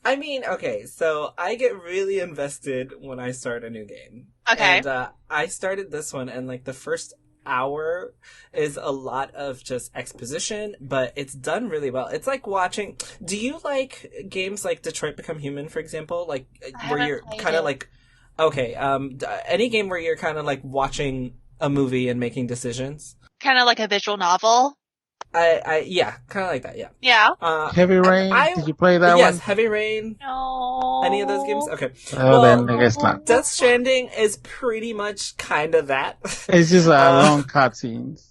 I mean, okay, so I get really invested when I start a new game. Okay. And I started this one, and like the first hour is a lot of just exposition, but it's done really well. It's like watching. Do you like games like Detroit Become Human, for example? Like where you're kind of like, okay, any game where you're kind of like watching a movie and making decisions. Kind of like a visual novel. Yeah, kind of like that. Yeah. Yeah. Heavy Rain. Did you play that one? Yes, Heavy Rain. No. Any of those games? Okay. Then I guess not. Death Stranding is pretty much kind of that. It's just long cutscenes.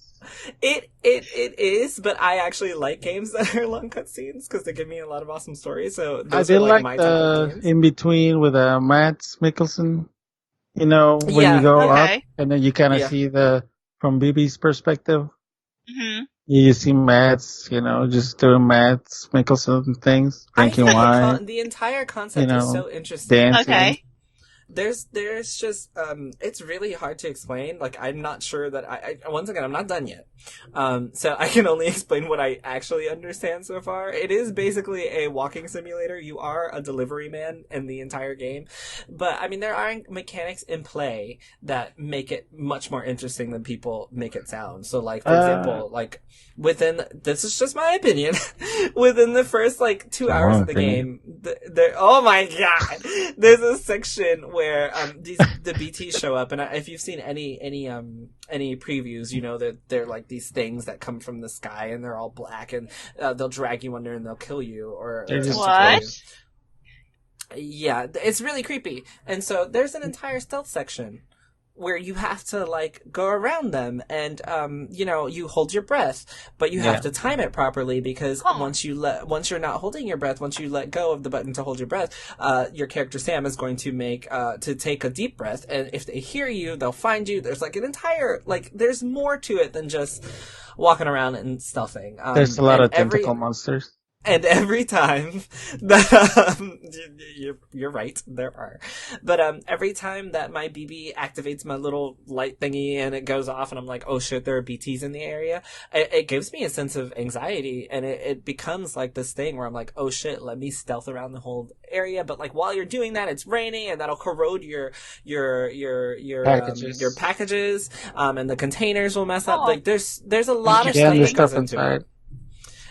It is, but I actually like games that are long cutscenes because they give me a lot of awesome stories. So those are like my type of games. In between with Mads Mikkelsen. You know, when you go up and then you kind of see from BB's perspective. Mm-hmm. You see Mads, just doing Mads Mikkelsen things, drinking wine. The entire concept is so interesting. Dancing. Okay. There's just, it's really hard to explain. Like, I'm not sure that once again, I'm not done yet. So I can only explain what I actually understand so far. It is basically a walking simulator. You are a delivery man in the entire game. But, I mean, there are mechanics in play that make it much more interesting than people make it sound. So, like, for example, like, this is just my opinion, within the first, 2 hours of the game, oh my god! There's a section where, the BTs show up, and if you've seen any previews, you know that they're like these things that come from the sky, and they're all black, and they'll drag you under and they'll kill you, or what? Yeah, it's really creepy. And so there's an entire stealth section where you have to go around them, and you hold your breath, but you have to time it properly, because once you're not holding your breath, once you let go of the button to hold your breath, your character Sam is going to take a deep breath, and if they hear you, they'll find you. There's an entire there's more to it than just walking around and stealthing. There's a lot of tentacle monsters. And every time that, you're right, there are. But, every time that my BB activates my little light thingy and it goes off and I'm like, oh shit, there are BTs in the area, it gives me a sense of anxiety, and it becomes this thing where I'm like, oh shit, let me stealth around the whole area. But while you're doing that, it's raining, and that'll corrode your packages, and the containers will mess up. There's a lot of stuff that goes into it.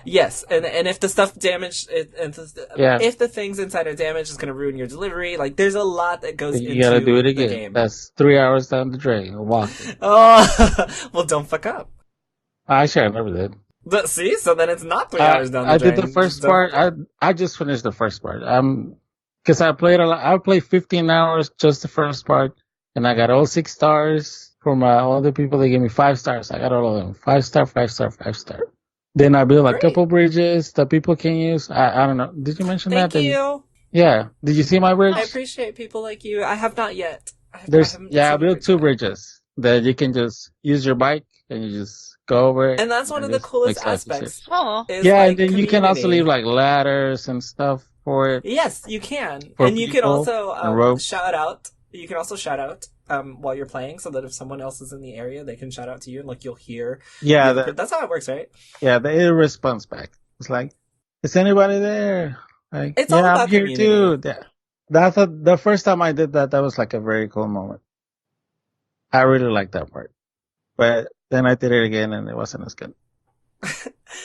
Yes, and if the stuff damaged, if the things inside are damaged, it's going to ruin your delivery. Like, there's a lot that goes into You gotta do it again. the game. That's 3 hours down the drain. Walking. Oh, well, don't fuck up. Actually, I never did. See, so then it's not 3 hours down the drain. I did the first part. I just finished the first part. Because I played a lot. I played 15 hours just the first part, and I got all 6 stars from all the people. They gave me 5 stars. I got all of them. 5 star, 5 star, 5 star. Then I built a couple bridges that people can use. I don't know. Did you mention that? Thank you. Yeah. Did you see my bridge? I appreciate people like you. I have not yet. I built 2 bridges that you can just use your bike and you just go over it. And that's one of the coolest aspects. Oh. Yeah, and then you can also leave like ladders and stuff for it. Yes, you can. And you can also shout out. You can also shout out while you're playing, so that if someone else is in the area, they can shout out to you, and like you'll hear. Yeah, that's how it works, right? Yeah, it responds back. It's like, is anybody there? Like, it's all about I'm here community. too. That's the first time I did that. That was like a very cool moment. I really liked that part, but then I did it again, and it wasn't as good.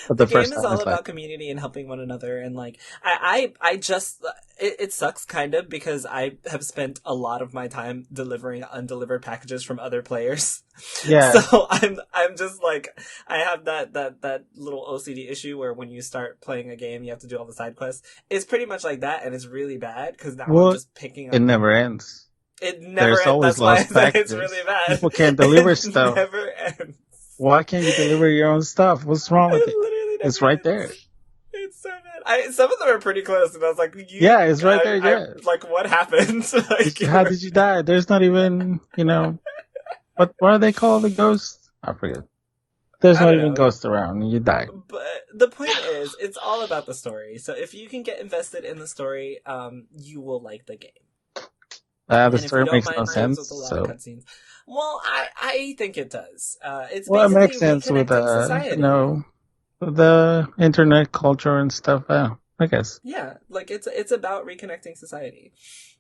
But the game is all about community and helping one another, and like I just it sucks kind of because I have spent a lot of my time delivering undelivered packages from other players. Yeah. So I'm just like I have that little OCD issue where when you start playing a game you have to do all the side quests. It's pretty much like that, and it's really bad because now I'm just picking up. It never ends. It never There's ends. always That's lost why packages. it's really bad. People can't deliver stuff. It never ends. Why can't you deliver your own stuff? What's wrong with it? It's right there. It's so bad. Some of them are pretty close, and I was like, yeah, it's right there. Yeah. Like, what happened? Like, how did you die? There's not even, what are they called? The ghosts? I forget. There's not even ghosts around, and you die. But the point is, it's all about the story. So if you can get invested in the story, you will like the game. The story makes no sense. So. Well, I think it does. It makes sense with the internet culture and stuff. I guess. Yeah, like it's about reconnecting society.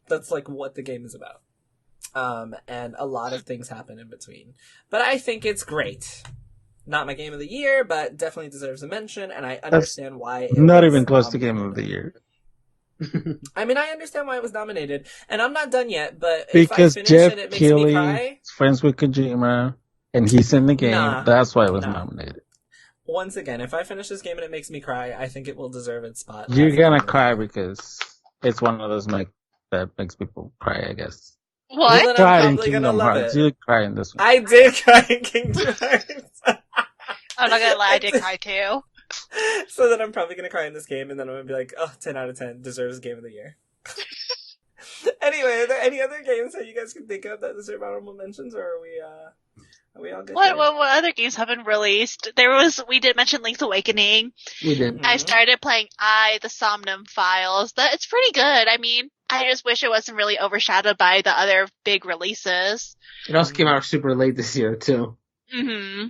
That's like what the game is about. And a lot of things happen in between. But I think it's great. Not my game of the year, but definitely deserves a mention. And I understand why. Not even close to game of the year. I mean, I understand why it was nominated, and I'm not done yet. But because if I finish Jeff it, it makes Keighley me cry. is friends with Kojima, and he's in the game. That's why it was nominated. Once again, if I finish this game and it makes me cry, I think it will deserve its spot. You're gonna cry because it's one of those that makes people cry, I guess. What? Well, cried in Kingdom Hearts. You cry in this one. I did cry in Kingdom Hearts. I'm not gonna lie, I did cry too. So then I'm probably gonna cry in this game, and then I'm gonna be like, oh, 10 out of 10, deserves Game of the Year. Anyway, are there any other games that you guys can think of that deserve honorable mentions, or are we all good? What other games have been released? We did mention Link's Awakening. We did. I started playing the Somnum Files. It's pretty good. I mean, I just wish it wasn't really overshadowed by the other big releases. It also came out super late this year, too. Mm-hmm.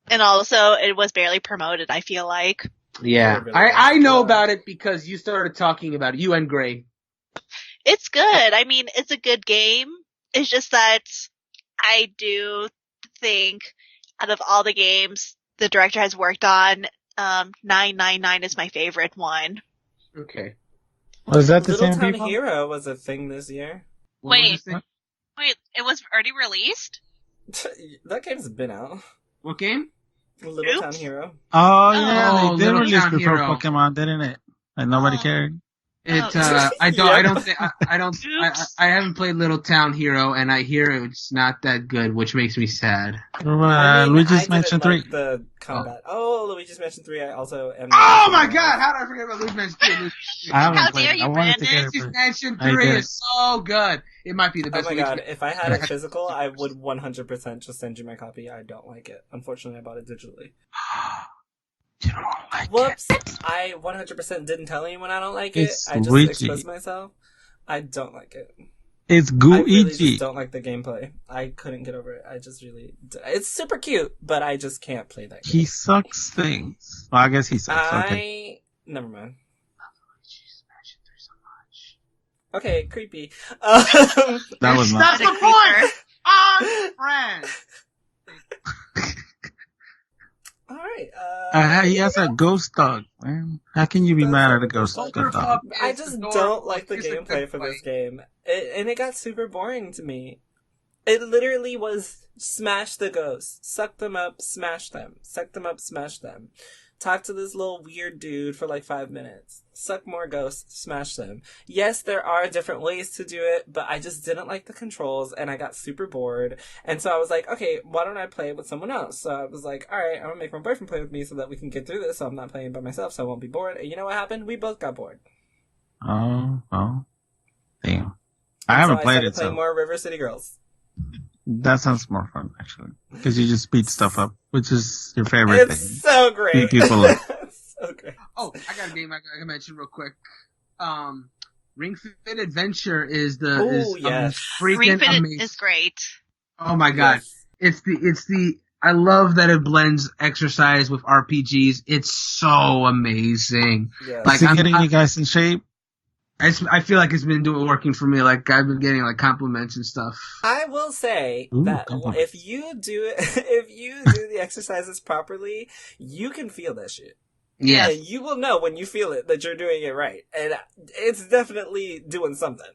And also, it was barely promoted, I feel like. Yeah. I know about it because you started talking about it. You and Gray. It's good. I mean, it's a good game. It's just that I do think out of all the games the director has worked on, 999 is my favorite one. Okay. Was that the Little same Town people? Hero was a thing this year. Wait, it was already released? That game's been out. What game? Little Town Hero. Oh, yeah, they did Little release Town before Hero. Pokemon, didn't it? And nobody cared. I haven't played Little Town Hero, and I hear it's not that good, which makes me sad. Luigi's Mansion 3. The combat. Luigi's Mansion 3. I also am. Oh my God! How did I forget about Luigi's Mansion 3? I haven't How played dare it. you, I wanted to get it. Luigi's Mansion 3 is so good. It might be the best. Oh my God! If I had it physical, I would 100% just send you my copy. I don't like it. Unfortunately, I bought it digitally. You don't like Whoops! it. I 100% didn't tell anyone I don't like it. It's I just Luigi. expressed myself. I don't like it. It's I really Luigi. just don't like the gameplay. I couldn't get over it. I just really... It's super cute, but I just can't play that game. He sucks things. Well, I guess he sucks. Okay. Never mind. Luigi's Mansion 3 so much. Okay, creepy. That was not. That's the point! Our friend! Alright, great. He has a ghost dog, man. How can you be mad at a ghost dog? I just don't like the gameplay for this game. And it got super boring to me. It literally was smash the ghosts, suck them up, smash them, suck them up, smash them. Talk to this little weird dude for like 5 minutes. Suck more ghosts, smash them. Yes, there are different ways to do it, but I just didn't like the controls and I got super bored. And so I was like, okay, why don't I play with someone else? So I was like, all right, I'm gonna make my boyfriend play with me so that we can get through this so I'm not playing by myself so I won't be bored. And you know what happened? We both got bored. Oh. Damn. I haven't played it, so. More River City Girls. That sounds more fun, actually. Because you just beat stuff up, which is your favorite thing. It's so great. Beat people up. So great. Oh, I got a game I can mention real quick. Ring Fit Adventure is freaking Ring Fit amazing. is great. Oh my god. Yes. It's the I love that it blends exercise with RPGs. It's so amazing. Yeah. Like, is it getting you guys in shape? I feel like it's been working for me. Like, I've been getting like compliments and stuff. I will say that if you do the exercises properly, you can feel that shit. Yeah. And you will know when you feel it that you're doing it right. And it's definitely doing something.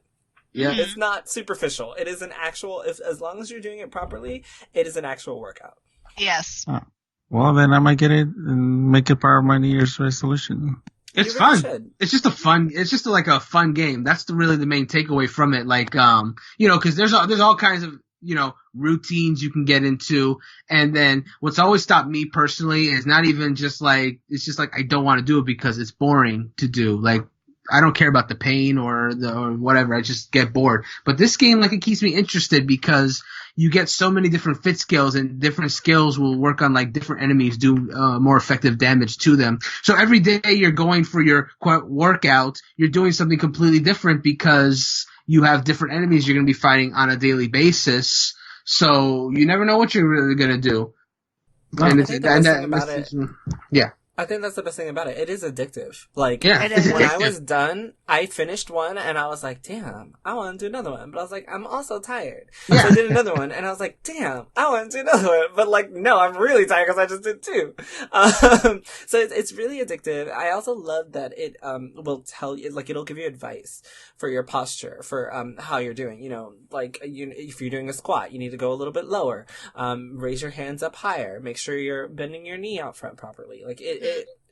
Yeah. It's not superficial. It is an actual, as long as you're doing it properly, it is an actual workout. Yes. Well, then I might get it and make it part of my New Year's resolution. It's fun. It's just like a fun game. That's really the main takeaway from it. Like, cause there's all kinds of, routines you can get into. And then what's always stopped me personally is not even just like, it's just like, I don't want to do it because it's boring to do. Like, I don't care about the pain or whatever. I just get bored. But this game, like, it keeps me interested because you get so many different fit skills and different skills will work on like different enemies, do more effective damage to them. So every day you're going for your workout, you're doing something completely different because you have different enemies you're going to be fighting on a daily basis. So you never know what you're really going to do. Yeah. I think that's the best thing about it. It is addictive. Like, when I was done, I finished one and I was like, damn, I want to do another one. But I was like, I'm also tired. Yeah. So I did another one and I was like, damn, I want to do another one. But like, no, I'm really tired because I just did two. So it's really addictive. I also love that it, will tell you, like, it'll give you advice for your posture, for, how you're doing. If you're doing a squat, you need to go a little bit lower. Raise your hands up higher. Make sure you're bending your knee out front properly. Like,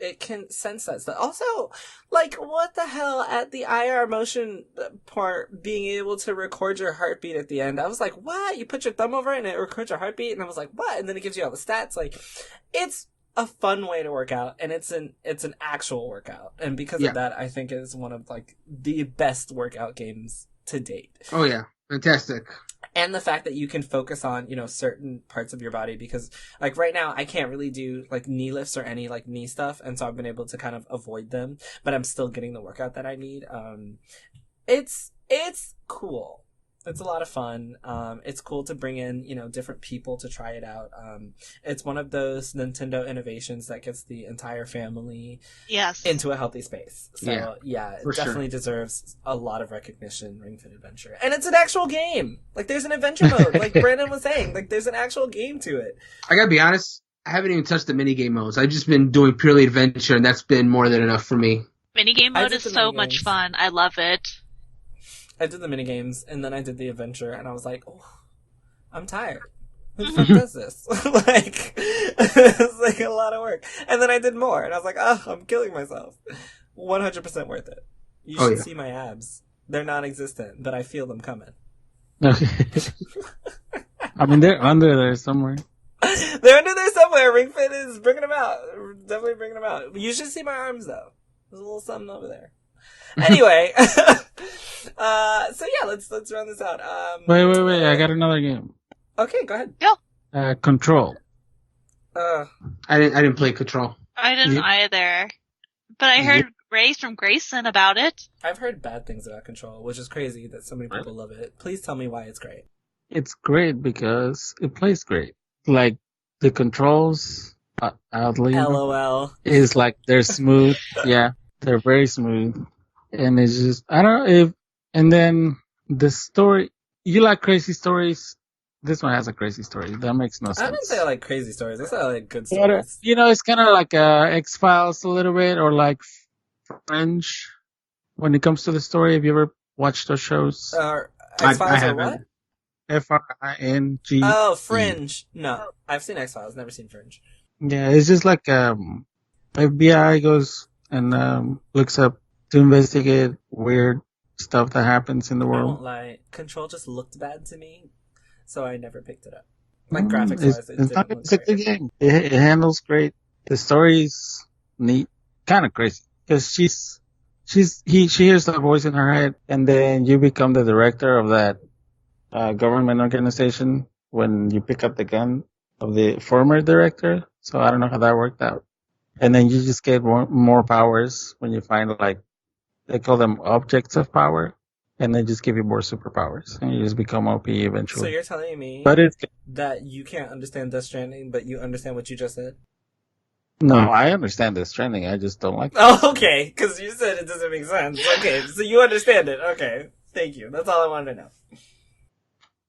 it can sense that stuff. Also, like, what the hell at the IR motion part, being able to record your heartbeat at the end. I was like, what? You put your thumb over it and it records your heartbeat? And I was like, what? And then it gives you all the stats. Like, it's a fun way to work out, and it's an actual workout. And because of that, I think it is one of, like, the best workout games to date. Oh, yeah. Fantastic. And the fact that you can focus on, certain parts of your body, because, like, right now I can't really do, like, knee lifts or any, like, knee stuff, and so I've been able to kind of avoid them, but I'm still getting the workout that I need. It's cool. It's a lot of fun. It's cool to bring in, different people to try it out. It's one of those Nintendo innovations that gets the entire family into a healthy space. So, it definitely deserves a lot of recognition, Ring Fit Adventure. And it's an actual game! Like, there's an adventure mode, like Brandon was saying. Like, there's an actual game to it. I gotta be honest, I haven't even touched the minigame modes. I've just been doing purely adventure, and that's been more than enough for me. Minigame mode is so much fun. I love it. I did the minigames, and then I did the adventure, and I was like, oh, I'm tired. Who the fuck does this? Like, it's like a lot of work. And then I did more, and I was like, oh, I'm killing myself. 100% worth it. You should see my abs. They're non-existent, but I feel them coming. Okay. I mean, they're under there somewhere. They're under there somewhere. Ring Fit is bringing them out. Definitely bringing them out. You should see my arms, though. There's a little something over there. Anyway, so yeah, let's round this out. Wait, I got another game. Okay, go ahead. Go. Control. I didn't play Control. I didn't either, but I heard praise from Grayson about it. I've heard bad things about Control, which is crazy that so many people love it. Please tell me why it's great. It's great because it plays great. Like, the controls, oddly, LOL, is like they're smooth. Yeah, they're very smooth. And it's just, I don't know and then the story, you like crazy stories, This one has a crazy story. That makes no sense. I didn't say I like crazy stories. I said I like good But, stories. it's kind of like X-Files a little bit, or like Fringe when it comes to the story. Have you ever watched those shows? X-Files or what? Fringe. Oh, Fringe. No, I've seen X-Files, never seen Fringe. Yeah, it's just like FBI goes and looks up to investigate weird stuff that happens in the I world. won't lie. Control just looked bad to me, so I never picked it up. Like graphics wise, It's a good game. It handles great. The story's neat, kind of crazy because she hears the voice in her head, and then you become the director of that government organization when you pick up the gun of the former director. So I don't know how that worked out. And then you just get more powers when you find, like, they call them objects of power, and they just give you more superpowers, and you just become OP eventually. So you're telling me that you can't understand Death Stranding, but you understand what you just said? No, I understand Death Stranding. I just don't like it. Oh, okay, because you said it doesn't make sense. Okay, so you understand it. Okay, thank you. That's all I wanted to know.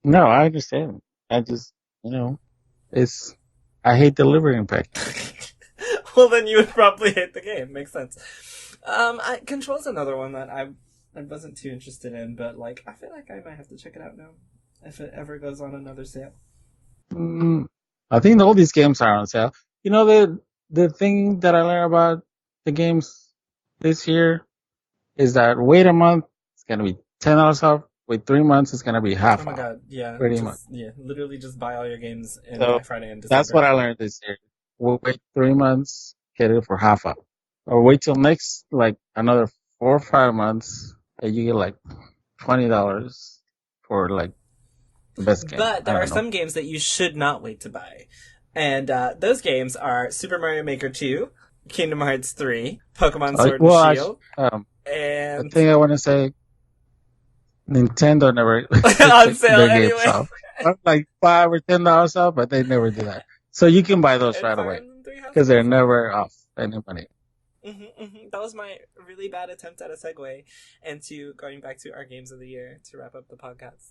No, I understand. I just, I hate delivering pack. Well, then you would probably hate the game. Makes sense. Control's another one that I wasn't too interested in, but like I feel like I might have to check it out now if it ever goes on another sale. I think all these games are on sale. The thing that I learned about the games this year is that wait a month, it's gonna be $10 off. Wait 3 months, it's gonna be half off. Oh my god, yeah. Pretty much. Yeah, literally just buy all your games in Black Friday and December. That's what I learned this year. We'll wait 3 months, get it for half off. Or wait till next, like, another 4 or 5 months, and you get, like, $20 for, like, the best game. But there are some games that you should not wait to buy. And those games are Super Mario Maker 2, Kingdom Hearts 3, Pokemon Sword and Shield, and... the thing I want to say, Nintendo never on sale their anyway. games off. Like $5 or $10 off, but they never do that. So you can buy those right away because they're never off any money. That was my really bad attempt at a segue into going back to our games of the year to wrap up the podcast.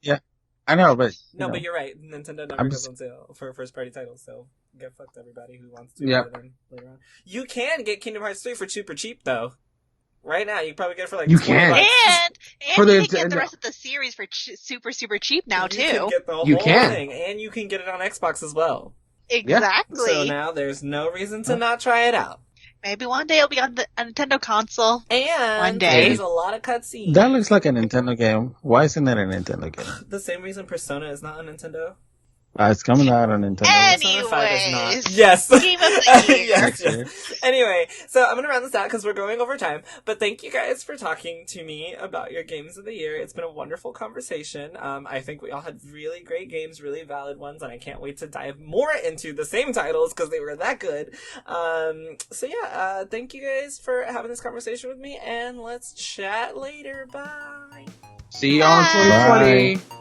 Yeah, I know, but but you're right. Nintendo never goes on sale for first party titles, so get fucked everybody who wants to. Yeah. Later on, you can get Kingdom Hearts 3 for super cheap though. Right now, you can probably get it for like you $20. can. And For you can get the rest of the series for super, super cheap now, too. You can get the whole thing, and you can get it on Xbox as well. Exactly. So now there's no reason to not try it out. Maybe one day it'll be on a Nintendo console. And one day. There's a lot of cutscenes. That looks like a Nintendo game. Why isn't it a Nintendo game? The same reason Persona is not a Nintendo. It's coming out on Nintendo. Anyways, Persona 5 is not. Yes. Game of the year. yes. Anyway, so I'm going to round this out because we're going over time. But thank you guys for talking to me about your games of the year. It's been a wonderful conversation. I think we all had really great games, really valid ones, and I can't wait to dive more into the same titles because they were that good. Thank you guys for having this conversation with me, and let's chat later. Bye. See y'all in 2020. Bye.